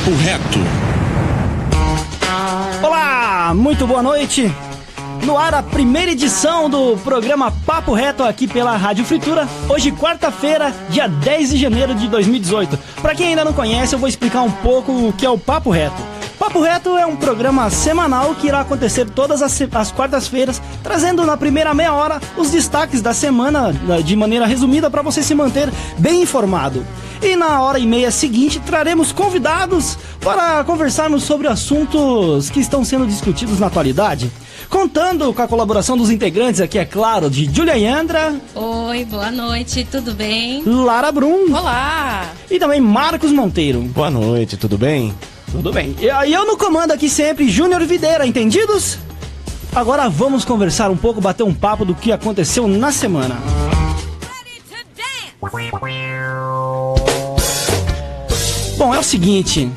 Papo Reto. Olá, muito boa noite. No ar a primeira edição do programa Papo Reto aqui pela Rádio Fritura. Hoje, quarta-feira, dia 10 de janeiro de 2018. Para quem ainda não conhece, eu vou explicar um pouco o que é o Papo Reto. Papo Reto é um programa semanal que irá acontecer todas as quartas-feiras, trazendo na primeira meia hora os destaques da semana de maneira resumida para você se manter bem informado. E na hora e meia seguinte traremos convidados para conversarmos sobre assuntos que estão sendo discutidos na atualidade. Contando com a colaboração dos integrantes aqui, é claro, de Júlia Yandra. Oi, boa noite, tudo bem? Lara Brum. Olá! E também Marcos Monteiro. Boa noite, tudo bem? Tudo bem. E eu no comando aqui sempre, Júnior Videira, entendidos? Agora vamos conversar um pouco, bater um papo do que aconteceu na semana. Bom, é o seguinte...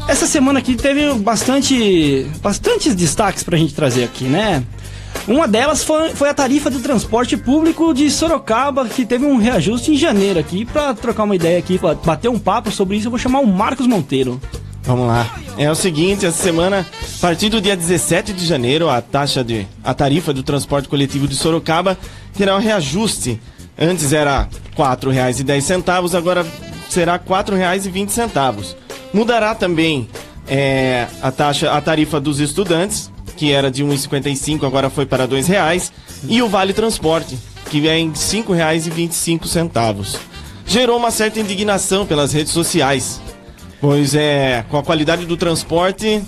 Essa semana aqui teve bastantes destaques pra gente trazer aqui, né? Uma delas foi a tarifa do transporte público de Sorocaba, que teve um reajuste em janeiro aqui. Pra trocar uma ideia aqui, pra bater um papo sobre isso, eu vou chamar o Marcos Monteiro. Vamos lá. É o seguinte, essa semana, a partir do dia 17 de janeiro, a tarifa do transporte coletivo de Sorocaba terá um reajuste. Antes era R$ 4,10, agora será R$ 4,20. Mudará também a tarifa dos estudantes, que era de R$ 1,55, agora foi para R$ 2,00, e o Vale Transporte, que é em R$ 5,25. Gerou uma certa indignação pelas redes sociais, pois com a qualidade do transporte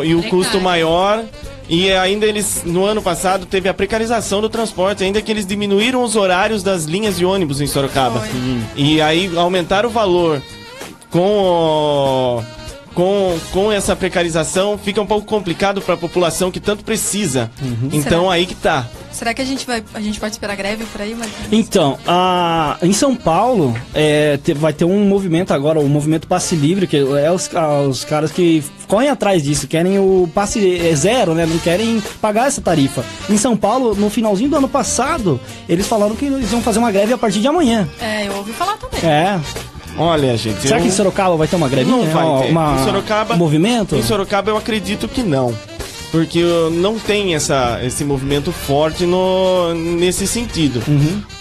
e o custo maior, e ainda eles, no ano passado, teve a precarização do transporte, ainda que eles diminuíram os horários das linhas de ônibus em Sorocaba. E aí aumentaram o valor. Com essa precarização, fica um pouco complicado para a população que tanto precisa. Então, aí que tá. Será que a gente pode esperar greve por aí, Marcos? Então, em São Paulo, vai ter um movimento agora, o movimento Passe Livre, que é os caras que correm atrás disso, querem o passe zero, né? Não querem pagar essa tarifa. Em São Paulo, no finalzinho do ano passado, eles falaram que eles vão fazer uma greve a partir de amanhã. Eu ouvi falar também. Olha, gente... Será que em Sorocaba vai ter uma grevinha? Não vai ter. Em Sorocaba, um movimento? Em Sorocaba eu acredito que não. Porque não tem esse movimento forte nesse sentido.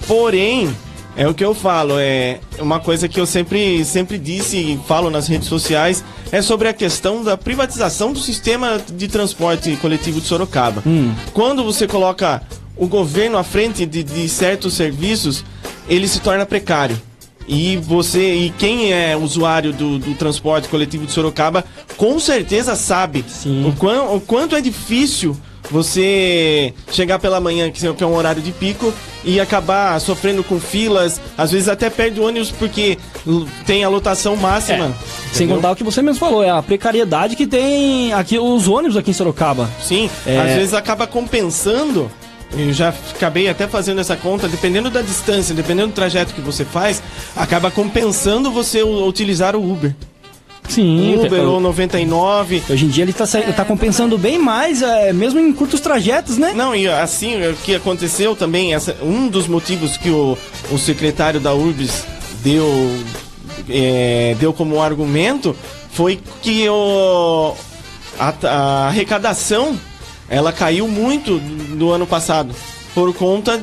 Porém, é o que eu falo, é uma coisa que eu sempre disse e falo nas redes sociais, é sobre a questão da privatização do sistema de transporte coletivo de Sorocaba. Quando você coloca o governo à frente de certos serviços, ele se torna precário. E quem é usuário do transporte coletivo de Sorocaba com certeza sabe o quanto é difícil você chegar pela manhã, que é um horário de pico, e acabar sofrendo com filas, às vezes até perde o ônibus porque tem a lotação máxima. Sem contar o que você mesmo falou, é a precariedade que tem aqui os ônibus aqui em Sorocaba. Sim, às vezes acaba compensando. Eu já acabei até fazendo essa conta, dependendo da distância, dependendo do trajeto que você faz, acaba compensando você utilizar o Uber. Sim. Uber ou 99. Hoje em dia ele tá compensando bem mais, mesmo em curtos trajetos, né? Não, e assim, o que aconteceu também, um dos motivos que o secretário da URBS deu como argumento foi que a arrecadação ela caiu muito no ano passado por conta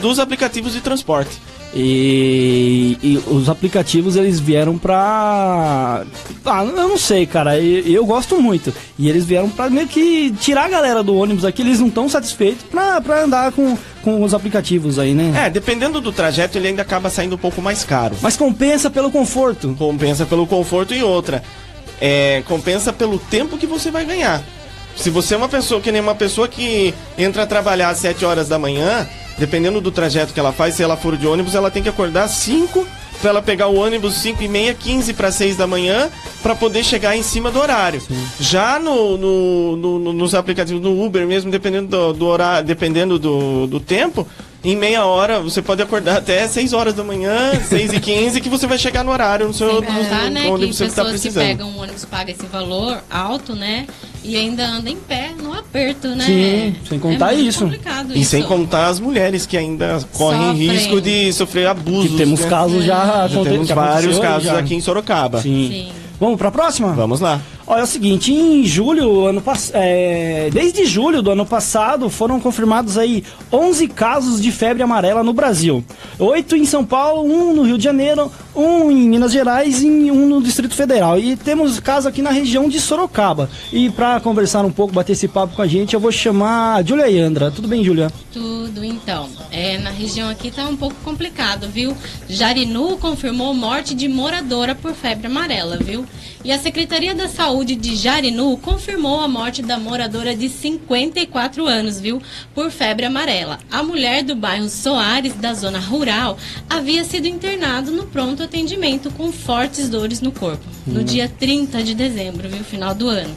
dos aplicativos de transporte. E os aplicativos eles vieram pra... eu não sei, cara, eu gosto muito. E eles vieram pra meio que tirar a galera do ônibus aqui, eles não estão satisfeitos pra andar com os aplicativos aí, né? Dependendo do trajeto ele ainda acaba saindo um pouco mais caro. Mas compensa pelo conforto. Compensa pelo conforto e outra. Compensa pelo tempo que você vai ganhar. Se você é uma pessoa que entra a trabalhar às 7 horas da manhã, dependendo do trajeto que ela faz, se ela for de ônibus, ela tem que acordar às 5 para ela pegar o ônibus 5h30, 15 para 6 da manhã, para poder chegar em cima do horário. Sim. Já nos aplicativos, no Uber mesmo, dependendo do horário, dependendo do tempo, em meia hora, você pode acordar até 6 horas da manhã, 6h15, que você vai chegar no horário, no seu, né, onde que você está pessoas que precisando. pegam um ônibus pagam esse valor alto, né? E ainda andam em pé, no aperto, né? Sim, sem contar muito isso. complicado E isso. sem contar as mulheres que ainda correm Sofrem. risco de sofrer abusos. Que temos né? casos já Temos que vários aconteceu casos já. aqui em Sorocaba. Sim. Sim. Vamos pra próxima? Vamos lá. Olha, é o seguinte, em julho, desde julho do ano passado, foram confirmados aí 11 casos de febre amarela no Brasil. 8 em São Paulo, 1 no Rio de Janeiro, 1 em Minas Gerais e 1 no Distrito Federal. E temos caso aqui na região de Sorocaba. E para conversar um pouco, bater esse papo com a gente, eu vou chamar a Júlia Yandra. Tudo bem, Júlia? Tudo, então. Na região aqui tá um pouco complicado, viu? Jarinu confirmou morte de moradora por febre amarela, viu? E a Secretaria da Saúde de Jarinu confirmou a morte da moradora de 54 anos, viu? Por febre amarela. A mulher do bairro Soares, da zona rural, havia sido internada no pronto atendimento com fortes dores no corpo. No dia 30 de dezembro, viu? Final do ano.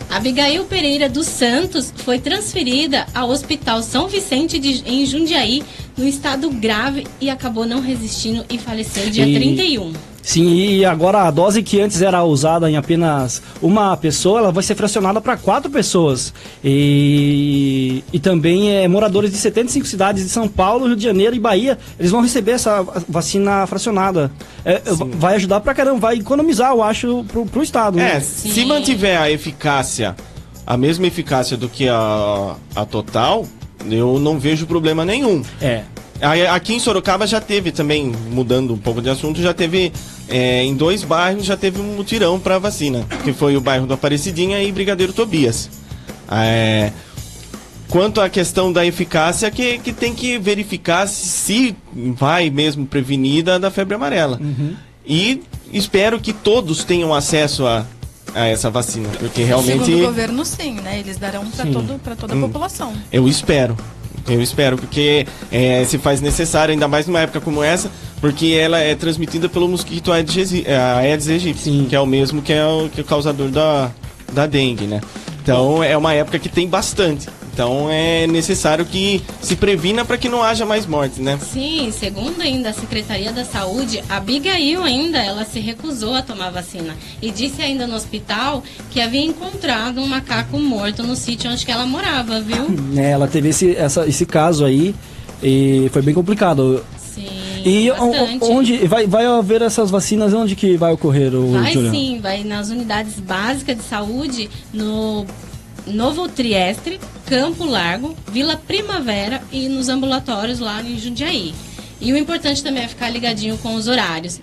Abigail Pereira dos Santos foi transferida ao Hospital São Vicente em Jundiaí, no estado grave, e acabou não resistindo e faleceu dia 31. Sim, e agora a dose que antes era usada em apenas uma pessoa, ela vai ser fracionada para 4 pessoas. E também moradores de 75 cidades de São Paulo, Rio de Janeiro e Bahia, eles vão receber essa vacina fracionada. Vai ajudar pra caramba, vai economizar, eu acho, pro Estado. Né? Se mantiver a eficácia, a mesma eficácia do que a total, eu não vejo problema nenhum. Aqui em Sorocaba já teve também, mudando um pouco de assunto, já teve, em 2 bairros já teve um mutirão para vacina, que foi o bairro do Aparecidinha e Brigadeiro Tobias. Quanto à questão da eficácia, que tem que verificar se vai mesmo prevenida da febre amarela. E espero que todos tenham acesso a essa vacina, porque realmente... Segundo o governo, sim, né? Eles darão para toda a população. Eu espero, porque se faz necessário, ainda mais numa época como essa, porque ela é transmitida pelo mosquito Aedes aegypti, que é o mesmo que é o causador da dengue, né? Então é uma época que tem bastante. Então é necessário que se previna para que não haja mais mortes, né? Sim, segundo ainda a Secretaria da Saúde, a Abigail ela se recusou a tomar vacina e disse ainda no hospital que havia encontrado um macaco morto no sítio onde que ela morava, viu? Ela teve esse caso aí e foi bem complicado. Sim, e bastante. Onde vai haver essas vacinas? Onde que vai ocorrer, Vai Juliana? sim, vai nas unidades básicas de saúde, no Novo Trieste, Campo Largo, Vila Primavera e nos ambulatórios lá em Jundiaí. E o importante também é ficar ligadinho com os horários.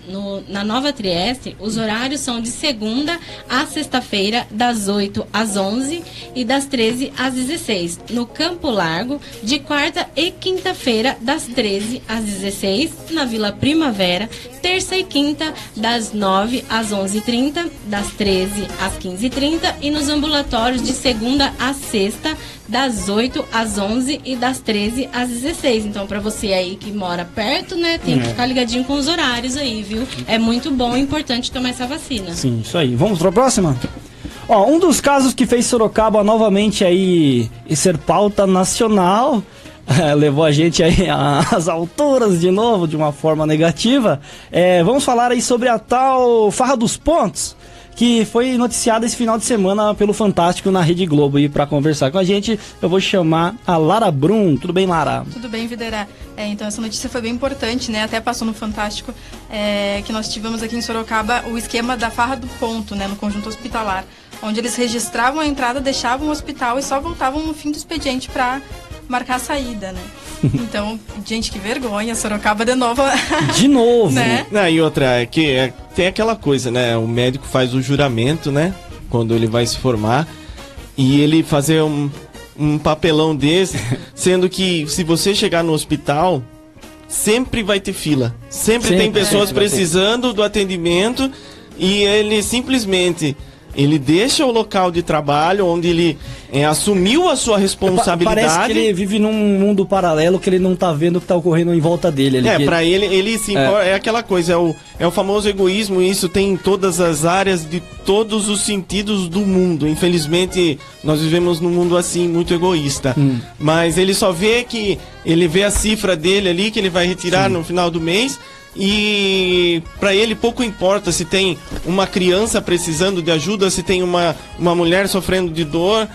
Na Nova Trieste, os horários são de segunda a sexta-feira, das 8 às 11 e das 13 às 16. No Campo Largo, de quarta e quinta-feira, das 13 às 16. Na Vila Primavera, terça e quinta, das 9 às 11h30, das 13 às 15h30. E nos ambulatórios, de segunda a sexta, das 8 às 11 e das 13 às 16. Então, para você aí que mora perto, né, tem que ficar ligadinho com os horários aí, viu? É muito bom e importante tomar essa vacina. Sim, isso aí. Vamos para a próxima? Um dos casos que fez Sorocaba novamente aí ser pauta nacional, levou a gente aí às alturas de novo, de uma forma negativa. Vamos falar aí sobre a tal Farra dos Pontos, que foi noticiada esse final de semana pelo Fantástico na Rede Globo. E para conversar com a gente, eu vou chamar a Lara Brum. Tudo bem, Lara? Tudo bem, Videira. Então essa notícia foi bem importante, né? Até passou no Fantástico, que nós tivemos aqui em Sorocaba o esquema da Farra do Ponto, né? No conjunto hospitalar, onde eles registravam a entrada, deixavam o hospital e só voltavam no fim do expediente para marcar a saída, né? Então, gente, que vergonha, Sorocaba de novo. De novo, né? E outra, tem aquela coisa, né? O médico faz o juramento, né? Quando ele vai se formar. E ele fazer um papelão desse, sendo que se você chegar no hospital, sempre vai ter fila. Sempre tem pessoas precisando do atendimento e ele simplesmente Ele deixa o local de trabalho onde ele assumiu a sua responsabilidade. Parece que ele vive num mundo paralelo que ele não tá vendo o que tá ocorrendo em volta dele. Pra ele se importa, é aquela coisa, é o famoso egoísmo, e isso tem em todas as áreas de todos os sentidos do mundo. Infelizmente, nós vivemos num mundo assim, muito egoísta. Mas ele só vê ele vê a cifra dele ali, que ele vai retirar no final do mês, e para ele pouco importa se tem uma criança precisando de ajuda, se tem uma mulher sofrendo de dor.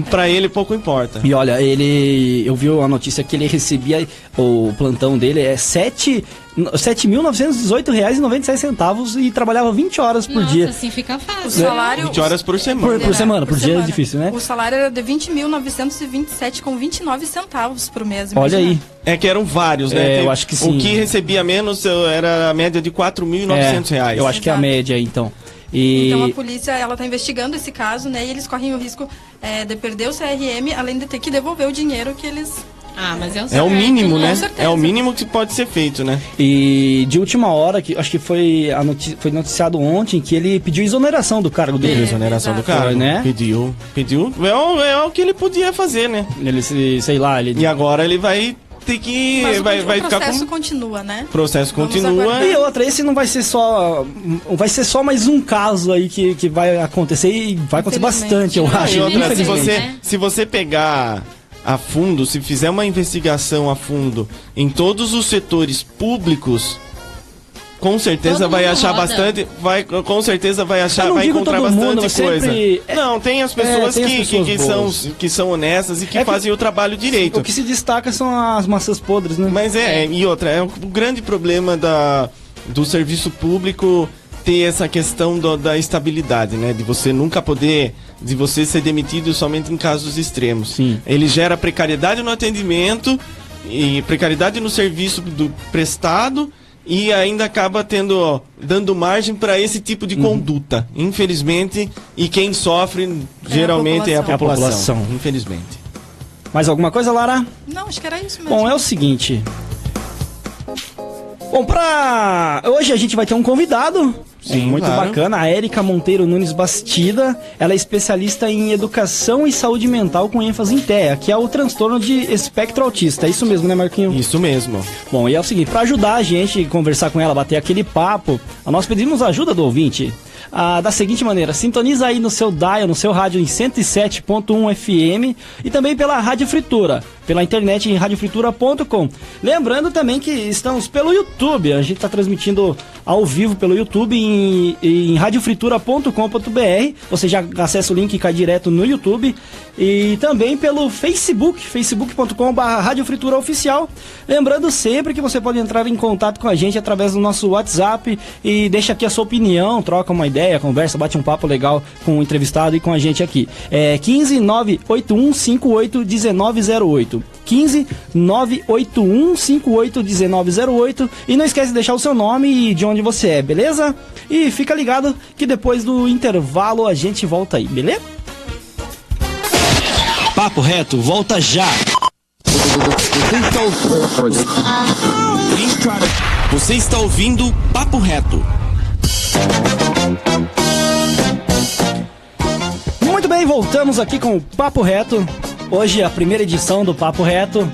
Pra ele pouco importa. E olha, eu vi a notícia que ele recebia, o plantão dele é R$ 7.918,97 e trabalhava 20 horas por dia. Assim fica fácil. O salário... 20 horas por semana. Por semana, por dia é difícil, né? O salário era de 20.927,29 por mês. Olha aí. É que eram vários, né? Eu acho que sim. O que recebia menos era a média de R$ 4.900. Eu acho que é a média, então. Então a polícia, ela tá investigando esse caso, né? E eles correm o risco de perder o CRM, além de ter que devolver o dinheiro que eles... Mas é o mínimo, né? Com certeza. É o mínimo que pode ser feito, né? E de última hora, que acho que foi noticiado ontem, que ele pediu exoneração do cargo dele. Exoneração do cargo, né? Pediu. É o que ele podia fazer, né? Ele, sei lá, E agora ele vai ter que... Mas vai o ficar processo continua, né? O processo continua. E outra, esse não vai ser só... Vai ser só mais um caso aí que vai acontecer, e vai acontecer bastante, eu acho. E outra, infelizmente. se você pegar a fundo, se fizer uma investigação a fundo em todos os setores públicos, com certeza vai achar bastante, com certeza vai encontrar bastante coisa. Não, tem as pessoas que são honestas e que fazem o trabalho direito. O que se destaca são as maçãs podres, né? Mas e outra, o grande problema do serviço público ter essa questão da estabilidade, né? De você nunca poder, de você ser demitido somente em casos extremos. Sim. Ele gera precariedade no atendimento e precariedade no serviço prestado, e ainda acaba dando margem para esse tipo de conduta, infelizmente, e quem sofre geralmente é a população. Infelizmente. Mais alguma coisa, Lara? Não, acho que era isso mesmo. Bom, é o seguinte. Bom, hoje a gente vai ter um convidado. Sim, muito claro. bacana, a Érica Monteiro Nunes Bastida. Ela é especialista em educação e saúde mental com ênfase em TEA, que é o transtorno de espectro autista. É isso mesmo, né, Marquinho? Isso mesmo. Bom, e é o seguinte, para ajudar a gente a conversar com ela, bater aquele papo, nós pedimos a ajuda do ouvinte. Da seguinte maneira, sintoniza aí no seu dial, no seu rádio em 107.1 FM e também pela Rádio Fritura, pela internet em radiofritura.com. Lembrando também que estamos pelo YouTube, a gente está transmitindo ao vivo pelo YouTube em radiofritura.com.br. Você já acessa o link e cai direto no YouTube. E também pelo Facebook, facebook.com/radiofrituraoficial. Lembrando sempre que você pode entrar em contato com a gente através do nosso WhatsApp e deixa aqui a sua opinião, troca uma ideia, conversa, bate um papo legal com o entrevistado e com a gente aqui. 15 981 58 1908. 15 981 58 1908. E não esquece de deixar o seu nome e de onde você é, beleza? E fica ligado que depois do intervalo a gente volta aí, beleza? Papo Reto, volta já! Você está ouvindo Papo Reto. Muito bem, voltamos aqui com o Papo Reto. Hoje a primeira edição do Papo Reto.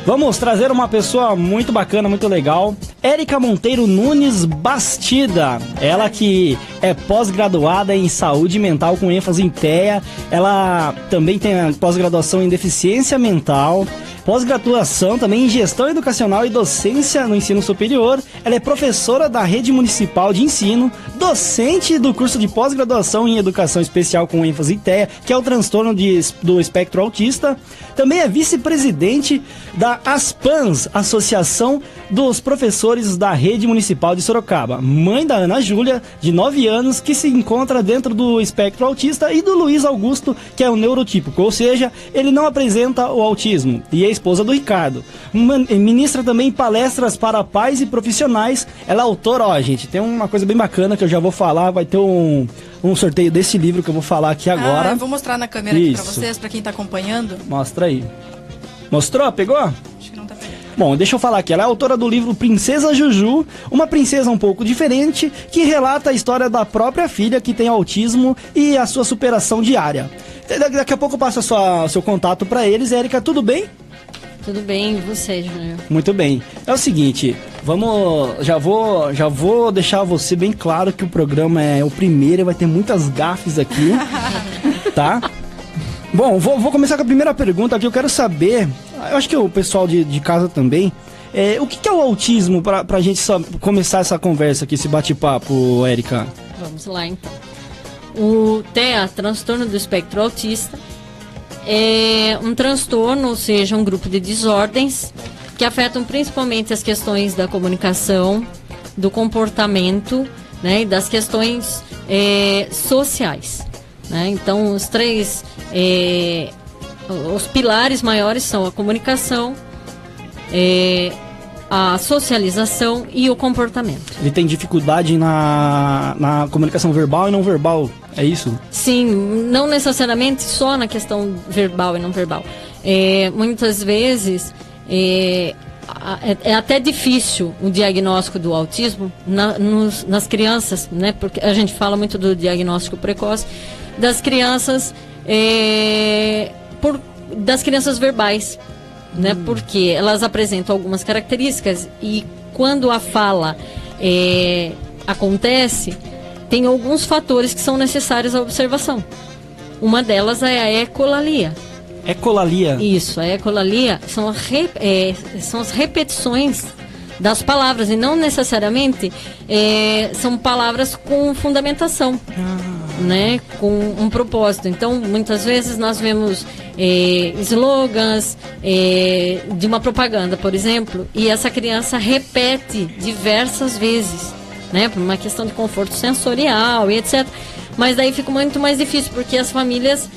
Vamos trazer uma pessoa muito bacana, muito legal. Érica Monteiro Nunes Bastida. Ela que é pós-graduada em saúde mental com ênfase em TEA. Ela também tem pós-graduação em deficiência mental. Pós-graduação também em gestão educacional e docência no ensino superior. Ela é professora da rede municipal de ensino, docente do curso de pós-graduação em educação especial com ênfase em TEA, que é o transtorno do espectro autista. Também é vice-presidente da ASPANS, Associação dos Professores da Rede Municipal de Sorocaba. Mãe da Ana Júlia, de 9 anos, que se encontra dentro do espectro autista, e do Luiz Augusto, que é o neurotípico, ou seja, ele não apresenta o autismo. E é esposa do Ricardo. Ministra também palestras para pais e profissionais. Ela é autora, gente, tem uma coisa bem bacana que eu já vou falar, vai ter um sorteio desse livro que eu vou falar aqui agora. Eu vou mostrar na câmera aqui pra vocês, pra quem tá acompanhando. Mostra aí. Mostrou? Pegou? Acho que não tá pegando. Bom, deixa eu falar aqui, ela é autora do livro Princesa Juju, uma princesa um pouco diferente, que relata a história da própria filha que tem autismo e a sua superação diária. Daqui a pouco eu passo o seu contato para eles. Érica, tudo bem? Tudo bem, e você, Júnior? Muito bem. É o seguinte, já vou deixar você bem claro que o programa é o primeiro e vai ter muitas gafes aqui, tá? Bom, vou começar com a primeira pergunta aqui. Eu quero saber, eu acho que o pessoal de casa também, o que é o autismo pra gente começar essa conversa aqui, esse bate-papo, Érica? Vamos lá, então. O TEA, transtorno do espectro autista, é um transtorno, ou seja, um grupo de desordens que afetam principalmente as questões da comunicação, do comportamento, né, e das questões sociais, né? Então, os pilares maiores são a comunicação, a socialização e o comportamento. Ele tem dificuldade na comunicação verbal e não verbal, é isso? Sim, não necessariamente só na questão verbal e não verbal. Muitas vezes é até difícil o diagnóstico do autismo nas crianças, né? Porque a gente fala muito do diagnóstico precoce das crianças, das crianças verbais, né? Porque elas apresentam algumas características e quando a fala acontece, tem alguns fatores que são necessários à observação. Uma delas é a ecolalia. Ecolalia? Isso, a ecolalia são as repetições das palavras e não necessariamente são palavras com fundamentação, né, com um propósito. Então, muitas vezes nós vemos slogans de uma propaganda, por exemplo, e essa criança repete diversas vezes, né, por uma questão de conforto sensorial e etc. Mas daí fica muito mais difícil, porque as famílias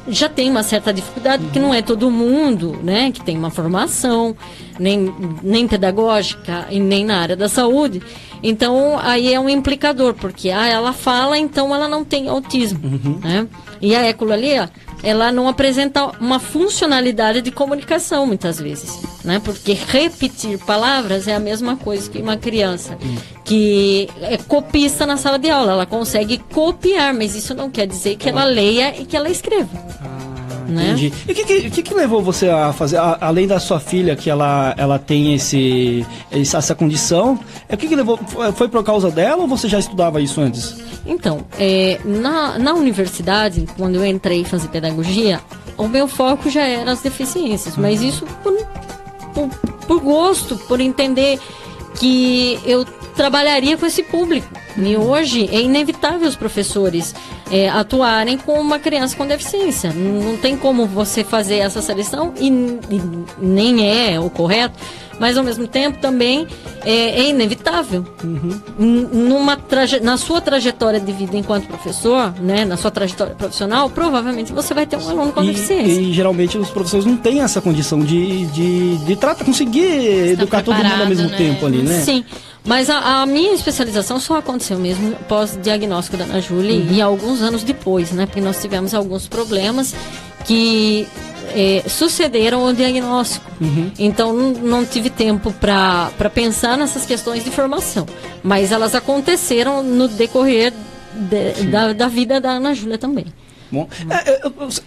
já têm uma certa dificuldade, porque não é todo mundo, né, que tem uma formação, nem pedagógica e nem na área da saúde. Então, aí é um implicador, porque ela fala, então ela não tem autismo, né? E a ecolalia, ela não apresenta uma funcionalidade de comunicação, muitas vezes, né? Porque repetir palavras é a mesma coisa que uma criança que é copista na sala de aula. Ela consegue copiar, mas isso não quer dizer que ela leia e que ela escreva. Né? Entendi. E o que levou você a fazer, além da sua filha, que ela tem essa condição, o que levou? Foi por causa dela ou você já estudava isso antes? Então, na universidade, quando eu entrei fazer pedagogia, o meu foco já era as deficiências, mas isso por gosto, por entender que eu trabalharia com esse público. E hoje é inevitável os professores atuarem com uma criança com deficiência. Não tem como você fazer essa seleção e nem é o correto, mas ao mesmo tempo também é inevitável. Na sua trajetória de vida enquanto professor, né, na sua trajetória profissional, provavelmente você vai ter um aluno com deficiência. E geralmente os professores não têm essa condição de conseguir educar todo mundo ao mesmo tempo ali, né? Sim. Mas a minha especialização só aconteceu mesmo pós-diagnóstico da Ana Júlia e alguns anos depois, né? Porque nós tivemos alguns problemas que sucederam ao diagnóstico. Então não tive tempo para pensar nessas questões de formação. Mas elas aconteceram no decorrer da vida da Ana Júlia também. Bom,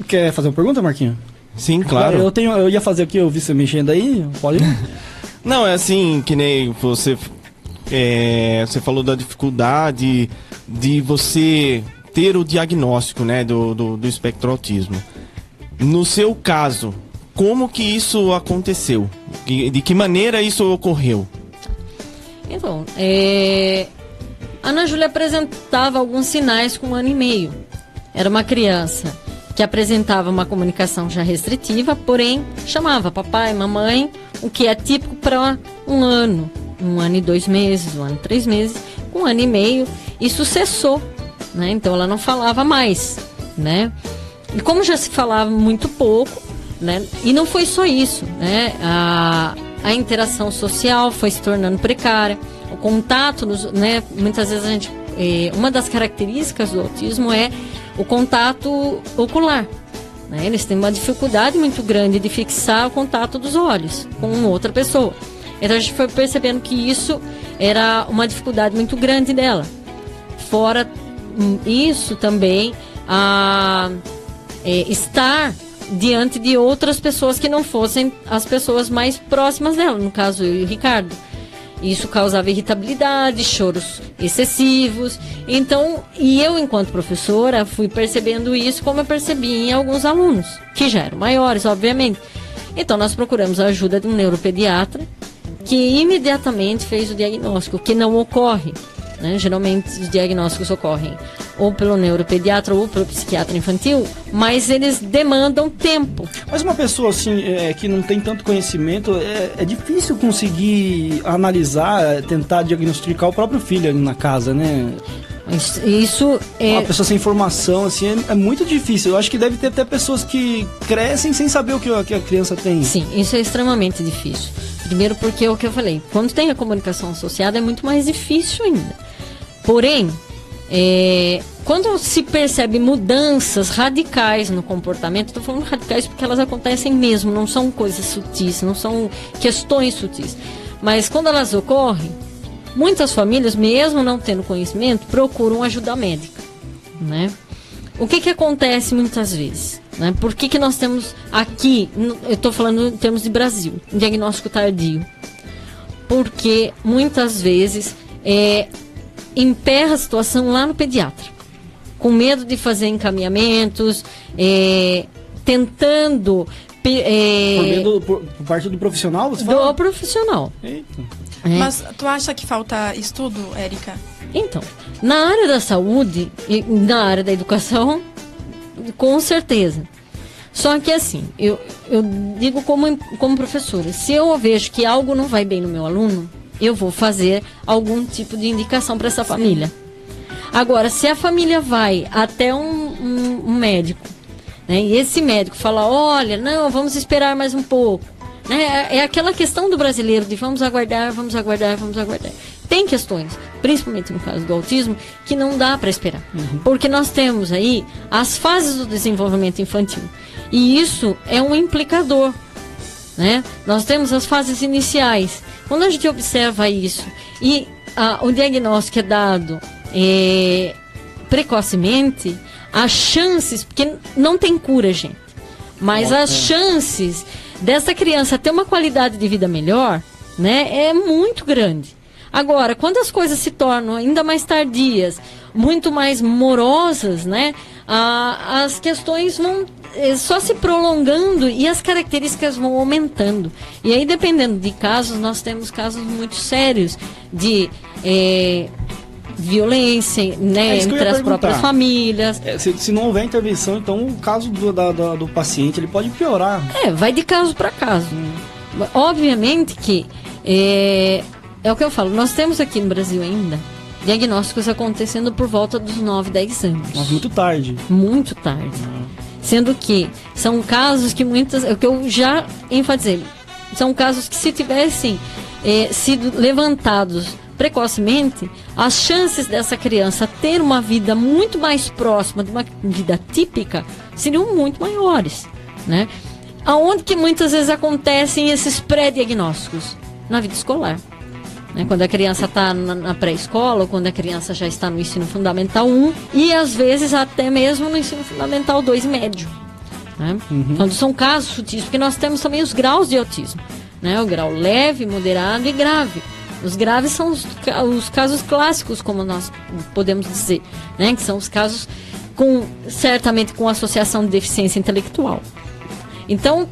quer fazer uma pergunta, Marquinhos? Sim, claro. Eu ia fazer aqui, eu vi você mexendo aí, pode ir? Não, é assim, que nem você falou da dificuldade de você ter o diagnóstico, né, do espectro autismo. No seu caso, como que isso aconteceu? De que maneira isso ocorreu? Então, a Ana Júlia apresentava alguns sinais com 1 ano e meio. Era uma criança que apresentava uma comunicação já restritiva, porém chamava papai, mamãe, o que é típico para 1 ano. 1 ano e 2 meses, 1 ano e 3 meses, com 1 ano e meio, isso cessou, né? Então ela não falava mais, né? E como já se falava muito pouco, né? E não foi só isso, né? A interação social foi se tornando precária, o contato, né? Muitas vezes a gente, uma das características do autismo é o contato ocular, né? Eles têm uma dificuldade muito grande de fixar o contato dos olhos com outra pessoa. Então a gente foi percebendo que isso era uma dificuldade muito grande dela. Fora isso também, estar diante de outras pessoas que não fossem as pessoas mais próximas dela, no caso eu e o Ricardo. Isso causava irritabilidade, choros excessivos. Então, e eu, enquanto professora, fui percebendo isso como eu percebi em alguns alunos, que já eram maiores, obviamente. Então, nós procuramos a ajuda de um neuropediatra, que imediatamente fez o diagnóstico, que não ocorre, né? Geralmente, os diagnósticos ocorrem ou pelo neuropediatra ou pelo psiquiatra infantil, mas eles demandam tempo. Mas uma pessoa assim, que não tem tanto conhecimento, é difícil conseguir analisar, tentar diagnosticar o próprio filho ali na casa, né? Isso é... Uma pessoa sem formação, assim, é muito difícil. Eu acho que deve ter até pessoas que crescem sem saber o que a criança tem. Sim, isso é extremamente difícil. Primeiro porque é o que eu falei, quando tem a comunicação associada é muito mais difícil ainda. Porém, quando se percebe mudanças radicais no comportamento, estou falando radicais porque elas acontecem mesmo, não são coisas sutis, não são questões sutis. Mas quando elas ocorrem, muitas famílias, mesmo não tendo conhecimento, procuram ajuda médica, né? O que acontece muitas vezes? Né? Por que nós temos aqui, eu estou falando em termos de Brasil, um diagnóstico tardio? Porque muitas vezes emperra a situação lá no pediatra, com medo de fazer encaminhamentos, tentando... Por parte do profissional, você fala? Do profissional. Eita. Mas tu acha que falta estudo, Érica? Então, na área da saúde e na área da educação, com certeza. Só que assim, eu digo como professora, se eu vejo que algo não vai bem no meu aluno, eu vou fazer algum tipo de indicação para essa família. Agora, se a família vai até um médico, né, e esse médico fala, olha, não, vamos esperar mais um pouco. Né, é aquela questão do brasileiro de vamos aguardar, vamos aguardar, vamos aguardar. Tem questões, principalmente no caso do autismo, que não dá para esperar. Porque nós temos aí as fases do desenvolvimento infantil. E isso é um implicador. Né? Nós temos as fases iniciais. Quando a gente observa isso e o diagnóstico é dado precocemente, as chances, porque não tem cura, gente, mas as chances dessa criança ter uma qualidade de vida melhor, né, é muito grande. Agora, quando as coisas se tornam ainda mais tardias, muito mais morosas, né, as questões vão só se prolongando e as características vão aumentando. E aí, dependendo de casos, nós temos casos muito sérios de violência, né, entre as próprias famílias. Se não houver intervenção, então o caso do paciente ele pode piorar. Vai de caso para caso. Obviamente que é o que eu falo, nós temos aqui no Brasil ainda diagnósticos acontecendo por volta dos 9, 10 anos. Mas muito tarde. Muito tarde. Sendo que são casos que é o que eu já enfatizei, são casos que se tivessem sido levantados precocemente, as chances dessa criança ter uma vida muito mais próxima de uma vida típica seriam muito maiores, né? Aonde que muitas vezes acontecem esses pré-diagnósticos? Na vida escolar. Né? Quando a criança está na pré-escola, ou quando a criança já está no ensino fundamental 1, e às vezes até mesmo no ensino fundamental 2 médio. Né? Então são casos sutis, porque nós temos também os graus de autismo, né? O grau leve, moderado e grave. Os graves são os casos clássicos, como nós podemos dizer, né? Que são os casos certamente com associação de deficiência intelectual. Então,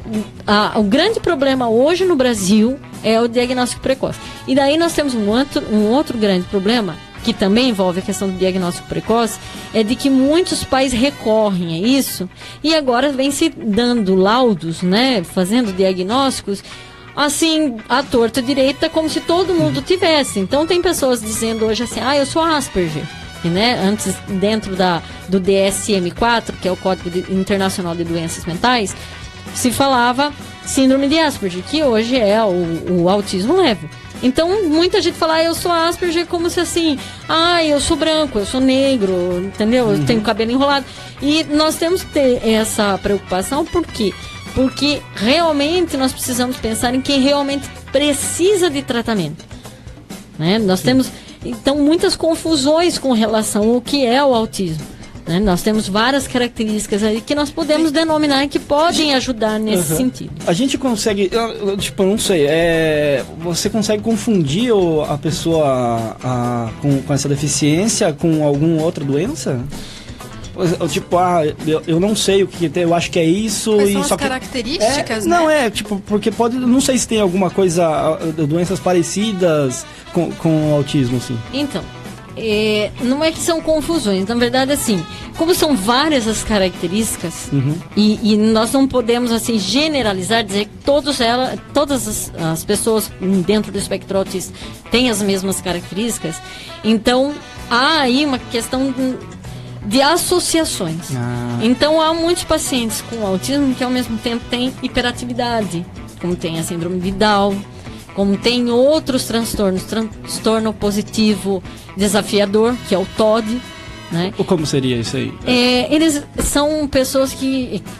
o grande problema hoje no Brasil é o diagnóstico precoce. E daí nós temos um outro grande problema, que também envolve a questão do diagnóstico precoce, é de que muitos pais recorrem a isso e agora vem se dando laudos, né, fazendo diagnósticos, assim, à torta direita, como se todo mundo tivesse. Então tem pessoas dizendo hoje assim, eu sou Asperger. E, né, antes, dentro do DSM-4, que é o Código Internacional de Doenças Mentais, se falava síndrome de Asperger, que hoje é o autismo leve. Então, muita gente fala, eu sou Asperger, como se assim, eu sou branco, eu sou negro, entendeu? Eu tenho cabelo enrolado. E nós temos que ter essa preocupação, por quê? Porque realmente nós precisamos pensar em quem realmente precisa de tratamento, né? Nós temos, então, muitas confusões com relação ao que é o autismo, né? Nós temos várias características aí que nós podemos denominar que podem ajudar nesse sentido. A gente consegue, tipo, não sei, você consegue confundir a pessoa com essa deficiência com alguma outra doença? Tipo, eu não sei o que tem, eu acho que é isso. Quais são só as características, né? Não, tipo, porque pode, não sei se tem alguma coisa, doenças parecidas com o autismo, assim. Então, não é que são confusões, na verdade, assim, como são várias as características, e nós não podemos, assim, generalizar, dizer que todas as pessoas dentro do espectro autista têm as mesmas características, então há aí uma questão de associações. Então há muitos pacientes com autismo que ao mesmo tempo têm hiperatividade, como tem a síndrome de Down, como tem outros transtornos, transtorno positivo desafiador, que é o TOD, né? Como seria isso aí? Eles são pessoas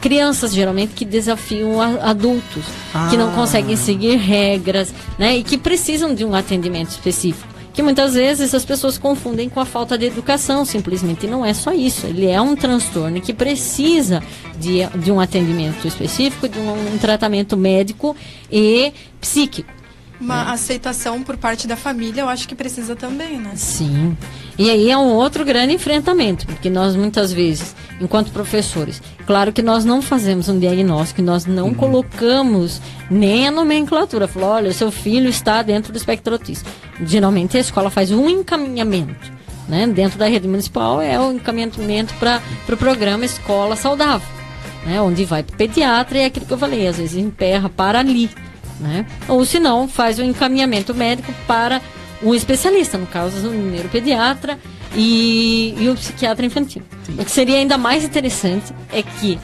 crianças geralmente, que desafiam adultos, que não conseguem seguir regras, né? E que precisam de um atendimento específico, que muitas vezes as pessoas confundem com a falta de educação, simplesmente. Não é só isso, ele é um transtorno que precisa de um atendimento específico, de um tratamento médico e psíquico. Uma aceitação por parte da família, eu acho que precisa também, né? Sim. E aí é um outro grande enfrentamento, porque nós muitas vezes, enquanto professores, claro que nós não fazemos um diagnóstico, nós não colocamos nem a nomenclatura. Falou, olha, o seu filho está dentro do espectro autista. Geralmente a escola faz um encaminhamento, né? Dentro da rede municipal é o encaminhamento para o programa Escola Saudável, né? Onde vai para o pediatra, e é aquilo que eu falei, às vezes emperra para ali, né? Ou se não, faz o encaminhamento médico para o especialista, no caso o neuropediatra e o psiquiatra infantil. O que seria ainda mais interessante é que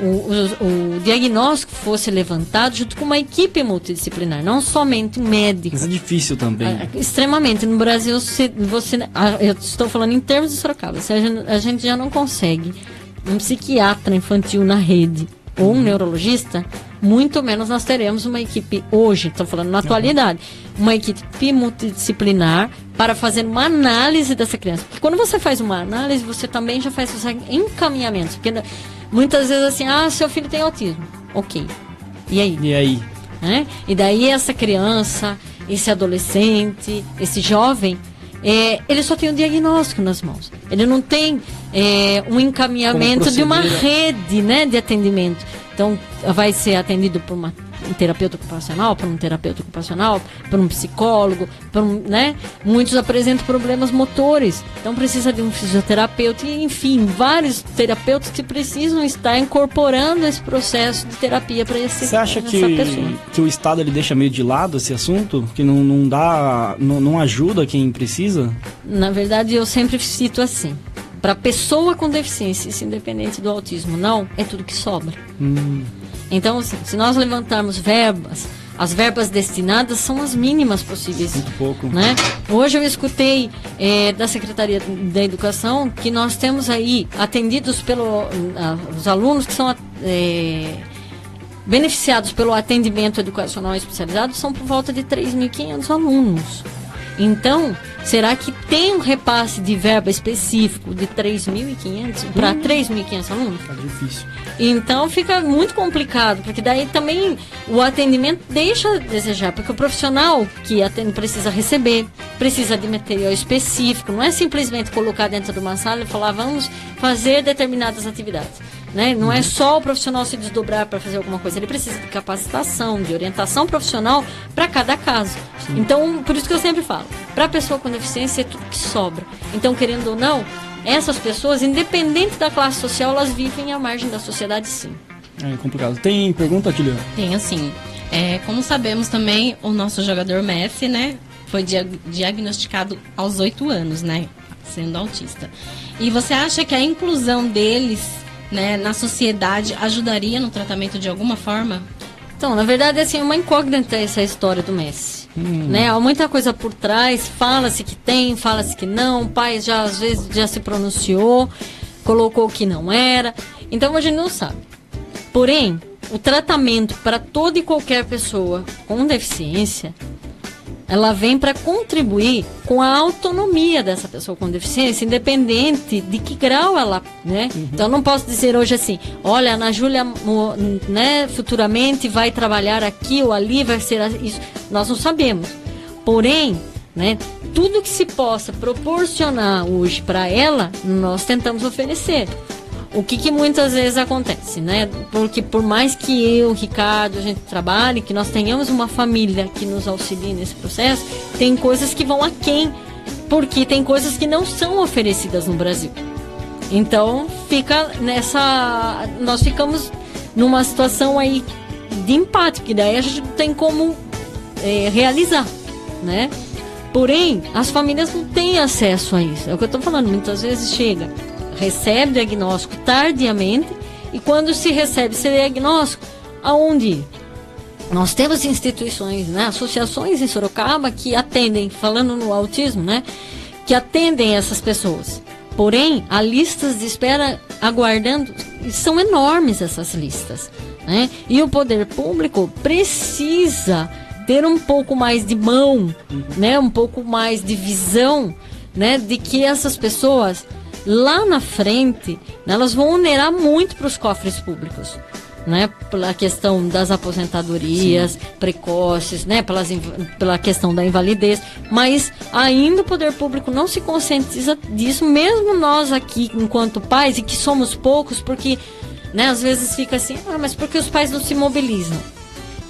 o diagnóstico fosse levantado junto com uma equipe multidisciplinar, não somente um médico. Isso é difícil também. Extremamente. No Brasil, eu estou falando em termos de Sorocaba, se a gente já não consegue um psiquiatra infantil na rede ou um neurologista, muito menos nós teremos uma equipe hoje, estou falando na atualidade, uma equipe multidisciplinar para fazer uma análise dessa criança. Porque quando você faz uma análise, você também já faz os encaminhamentos. Porque muitas vezes assim, seu filho tem autismo. Ok. E aí? E aí? E daí essa criança, esse adolescente, esse jovem, ele só tem um diagnóstico nas mãos. Ele não tem um encaminhamento de uma rede, né, de atendimento. Então, vai ser atendido por um terapeuta ocupacional, por um psicólogo, né? Muitos apresentam problemas motores, então precisa de um fisioterapeuta, e enfim, vários terapeutas que precisam estar incorporando esse processo de terapia para essa pessoa. Você acha que o Estado ele deixa meio de lado esse assunto? Que não ajuda quem precisa? Na verdade, eu sempre cito assim: para pessoa com deficiência, isso independente do autismo, não, é tudo que sobra. Então, assim, se nós levantarmos verbas, as verbas destinadas são as mínimas possíveis. Muito pouco. Né? Hoje eu escutei da Secretaria da Educação que nós temos aí atendidos os alunos que são beneficiados pelo atendimento educacional especializado, são por volta de 3.500 alunos. Então, será que tem um repasse de verba específico de 3.500 para 3.500 alunos? É difícil. Então fica muito complicado, porque daí também o atendimento deixa a desejar, porque o profissional que atende precisa receber, precisa de material específico, não é simplesmente colocar dentro de uma sala e falar, vamos fazer determinadas atividades. Né? Não é só o profissional se desdobrar para fazer alguma coisa, ele precisa de capacitação, de orientação profissional para cada caso. Sim. Então, por isso que eu sempre falo, para a pessoa com deficiência é tudo que sobra. Então, querendo ou não, essas pessoas, independente da classe social, elas vivem à margem da sociedade, sim. É complicado. Tem pergunta, Tilian? Tem, assim. Como sabemos também, o nosso jogador Messi, né, foi diagnosticado aos 8 anos, né, sendo autista. E você acha que a inclusão deles, né, na sociedade ajudaria no tratamento de alguma forma? Então, na verdade, assim, é uma incógnita essa história do Messi. Né? Há muita coisa por trás, fala-se que tem, fala-se que não, o pai já às vezes já se pronunciou, colocou que não era, então a gente não sabe. Porém, o tratamento para toda e qualquer pessoa com deficiência, ela vem para contribuir com a autonomia dessa pessoa com deficiência, independente de que grau ela, né? Então, eu não posso dizer hoje assim, olha, a Ana Júlia, né, futuramente vai trabalhar aqui ou ali, vai ser isso. Nós não sabemos. Porém, né, tudo que se possa proporcionar hoje para ela, nós tentamos oferecer. O que muitas vezes acontece, né? Porque por mais que eu, Ricardo, a gente trabalhe, que nós tenhamos uma família que nos auxilie nesse processo, tem coisas que vão aquém, porque tem coisas que não são oferecidas no Brasil. Então, nós ficamos numa situação aí de empate, porque daí a gente não tem como realizar, né? Porém, as famílias não têm acesso a isso. É o que eu estou falando, muitas vezes recebe diagnóstico tardiamente, e quando se recebe esse diagnóstico, aonde ir? Nós temos instituições, né, associações em Sorocaba que atendem, falando no autismo, né, que atendem essas pessoas. Porém, há listas de espera aguardando, e são enormes essas listas, né, e o poder público precisa ter um pouco mais de mão, né, um pouco mais de visão, né, de que essas pessoas lá na frente, né, elas vão onerar muito para os cofres públicos, né, pela questão das aposentadorias precoces, né, pela questão da invalidez, mas ainda o poder público não se conscientiza disso, mesmo nós aqui, enquanto pais, e que somos poucos, porque, né, às vezes fica assim, mas por que os pais não se mobilizam?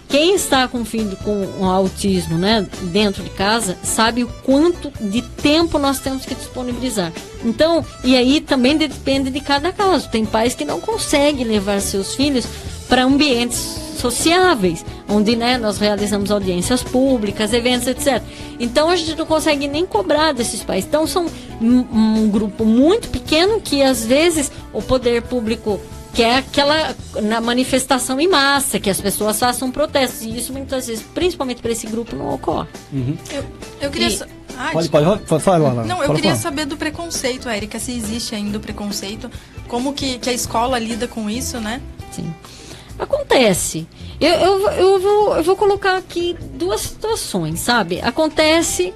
Quem está com filho com autismo, né, dentro de casa, sabe o quanto de tempo nós temos que disponibilizar. Então, e aí também depende de cada caso. Tem pais que não conseguem levar seus filhos para ambientes sociáveis, onde, né, nós realizamos audiências públicas, eventos, etc. Então, a gente não consegue nem cobrar desses pais. Então, são um grupo muito pequeno que, às vezes, o poder público quer aquela na manifestação em massa, que as pessoas façam protestos. E isso, muitas vezes, principalmente para esse grupo, não ocorre. Eu queria... Pode falar. Não, eu queria saber do preconceito, Érica, se existe ainda o preconceito, como que a escola lida com isso, né? Sim. Acontece. Eu vou colocar aqui duas situações, sabe? Acontece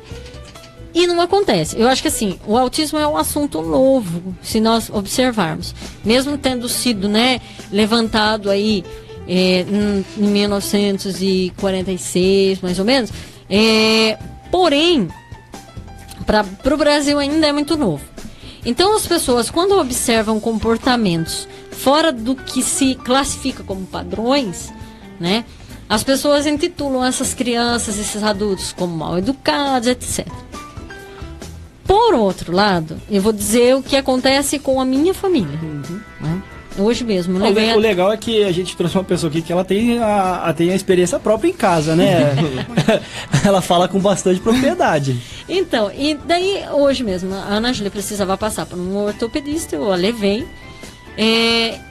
e não acontece. Eu acho que assim, o autismo é um assunto novo, se nós observarmos. Mesmo tendo sido, né, levantado aí em 1946, mais ou menos. Porém, para o Brasil ainda é muito novo. Então as pessoas, quando observam comportamentos fora do que se classifica como padrões, né, as pessoas intitulam essas crianças, esses adultos como mal educados, etc. Por outro lado, eu vou dizer o que acontece com a minha família. Né? Hoje mesmo. O legal é que a gente trouxe uma pessoa aqui que ela tem a experiência própria em casa, né? Ela fala com bastante propriedade. Então, e daí hoje mesmo, a Ana Júlia precisava passar por um ortopedista, eu a levei.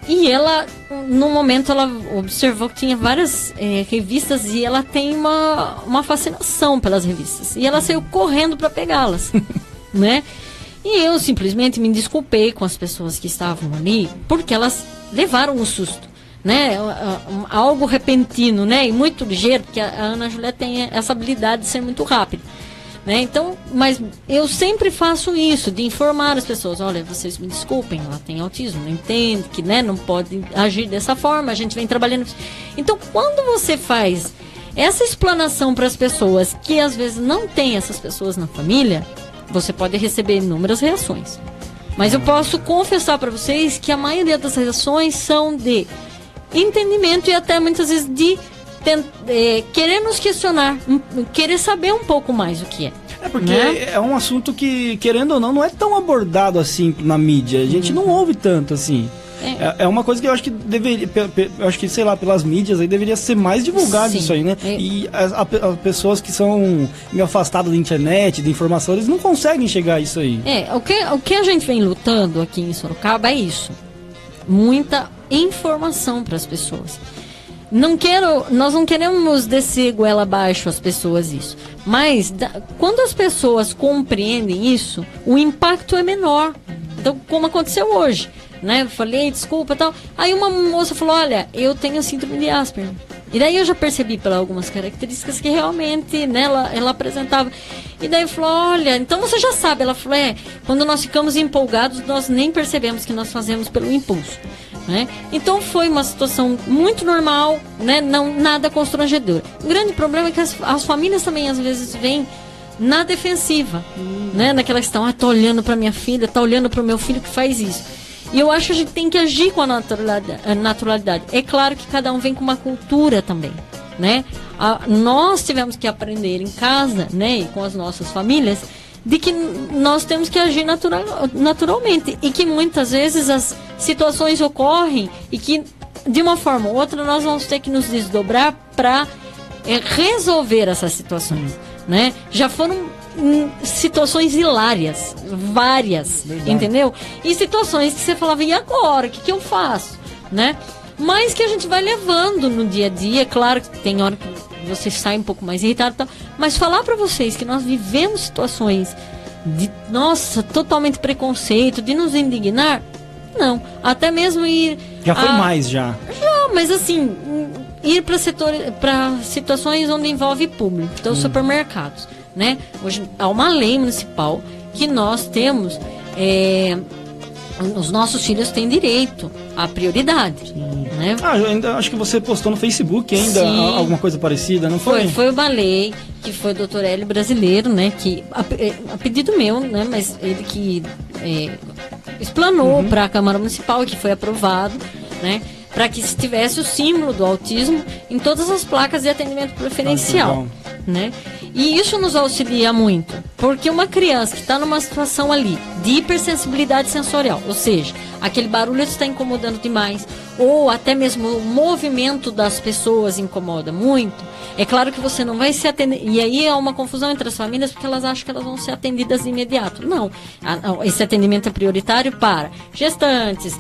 E ela, no momento, ela observou que tinha várias revistas e ela tem uma fascinação pelas revistas. E ela saiu correndo para pegá-las. Né? E eu simplesmente me desculpei com as pessoas que estavam ali, porque elas levaram um susto, né? Algo repentino, né? E muito ligeiro, porque a Ana Júlia tem essa habilidade de ser muito rápida, né? Então, mas eu sempre faço isso, de informar as pessoas, olha, vocês me desculpem, ela tem autismo, não entende que, né, não pode agir dessa forma, a gente vem trabalhando. Então, quando você faz essa explanação para as pessoas, que às vezes não tem essas pessoas na família, você pode receber inúmeras reações. Mas eu posso confessar para vocês que a maioria das reações são de entendimento e até muitas vezes de querer nos questionar, querer saber um pouco mais o que é. É porque é um assunto que, querendo ou não é tão abordado assim na mídia. A gente não ouve tanto assim. É uma coisa que eu acho que deveria, eu acho que, sei lá, pelas mídias aí deveria ser mais divulgado. Sim. Isso aí, né? E as pessoas que são meio afastadas da internet, de informação, eles não conseguem chegar a isso aí. O que a gente vem lutando aqui em Sorocaba é isso. Muita informação para as pessoas. nós não queremos descer goela abaixo as pessoas isso. Mas quando as pessoas compreendem isso, o impacto é menor. Então, como aconteceu hoje, né? Eu falei, desculpa, tal. Aí uma moça falou, olha, eu tenho síndrome de Asperger. E daí eu já percebi pelas algumas características que realmente, né, ela apresentava. E daí falou, olha, então você já sabe. Ela falou, quando nós ficamos empolgados, nós nem percebemos que nós fazemos pelo impulso. Né? Então foi uma situação muito normal, né? Não, nada constrangedor. O grande problema é que as famílias também às vezes vêm na defensiva, né? Naquela questão, tô olhando para minha filha, tá olhando para o meu filho que faz isso. E eu acho que a gente tem que agir com a naturalidade. É claro que cada um vem com uma cultura também, né? Nós tivemos que aprender em casa, né? E com as nossas famílias, de que nós temos que agir naturalmente e que muitas vezes as situações ocorrem e que de uma forma ou outra nós vamos ter que nos desdobrar para resolver essas situações, né? Já foram situações hilárias, várias, verdade, entendeu? E situações que você falava, e agora? O que eu faço? Né? Mas que a gente vai levando no dia a dia. Claro que tem hora que você sai um pouco mais irritado, tá? Mas falar para vocês que nós vivemos situações de, nossa, totalmente preconceito, de nos indignar, não. Até mesmo ir... Já foi mais, já. Já, mas assim, ir para situações onde envolve público. Então, supermercados, né? Hoje há uma lei municipal que nós temos... os nossos filhos têm direito à prioridade, né? Eu ainda acho que você postou no Facebook ainda alguma coisa parecida, não foi? Foi uma lei que foi o Dr. Hélio Brasileiro, né? Que a pedido meu, né? Mas ele que explanou para a Câmara Municipal, que foi aprovado, né? Para que se tivesse o símbolo do autismo em todas as placas de atendimento preferencial, né? E isso nos auxilia muito, porque uma criança que está numa situação ali de hipersensibilidade sensorial, ou seja, aquele barulho está incomodando demais, ou até mesmo o movimento das pessoas incomoda muito, é claro que você não vai se atender. E aí há uma confusão entre as famílias, porque elas acham que elas vão ser atendidas de imediato. Não, esse atendimento é prioritário para gestantes,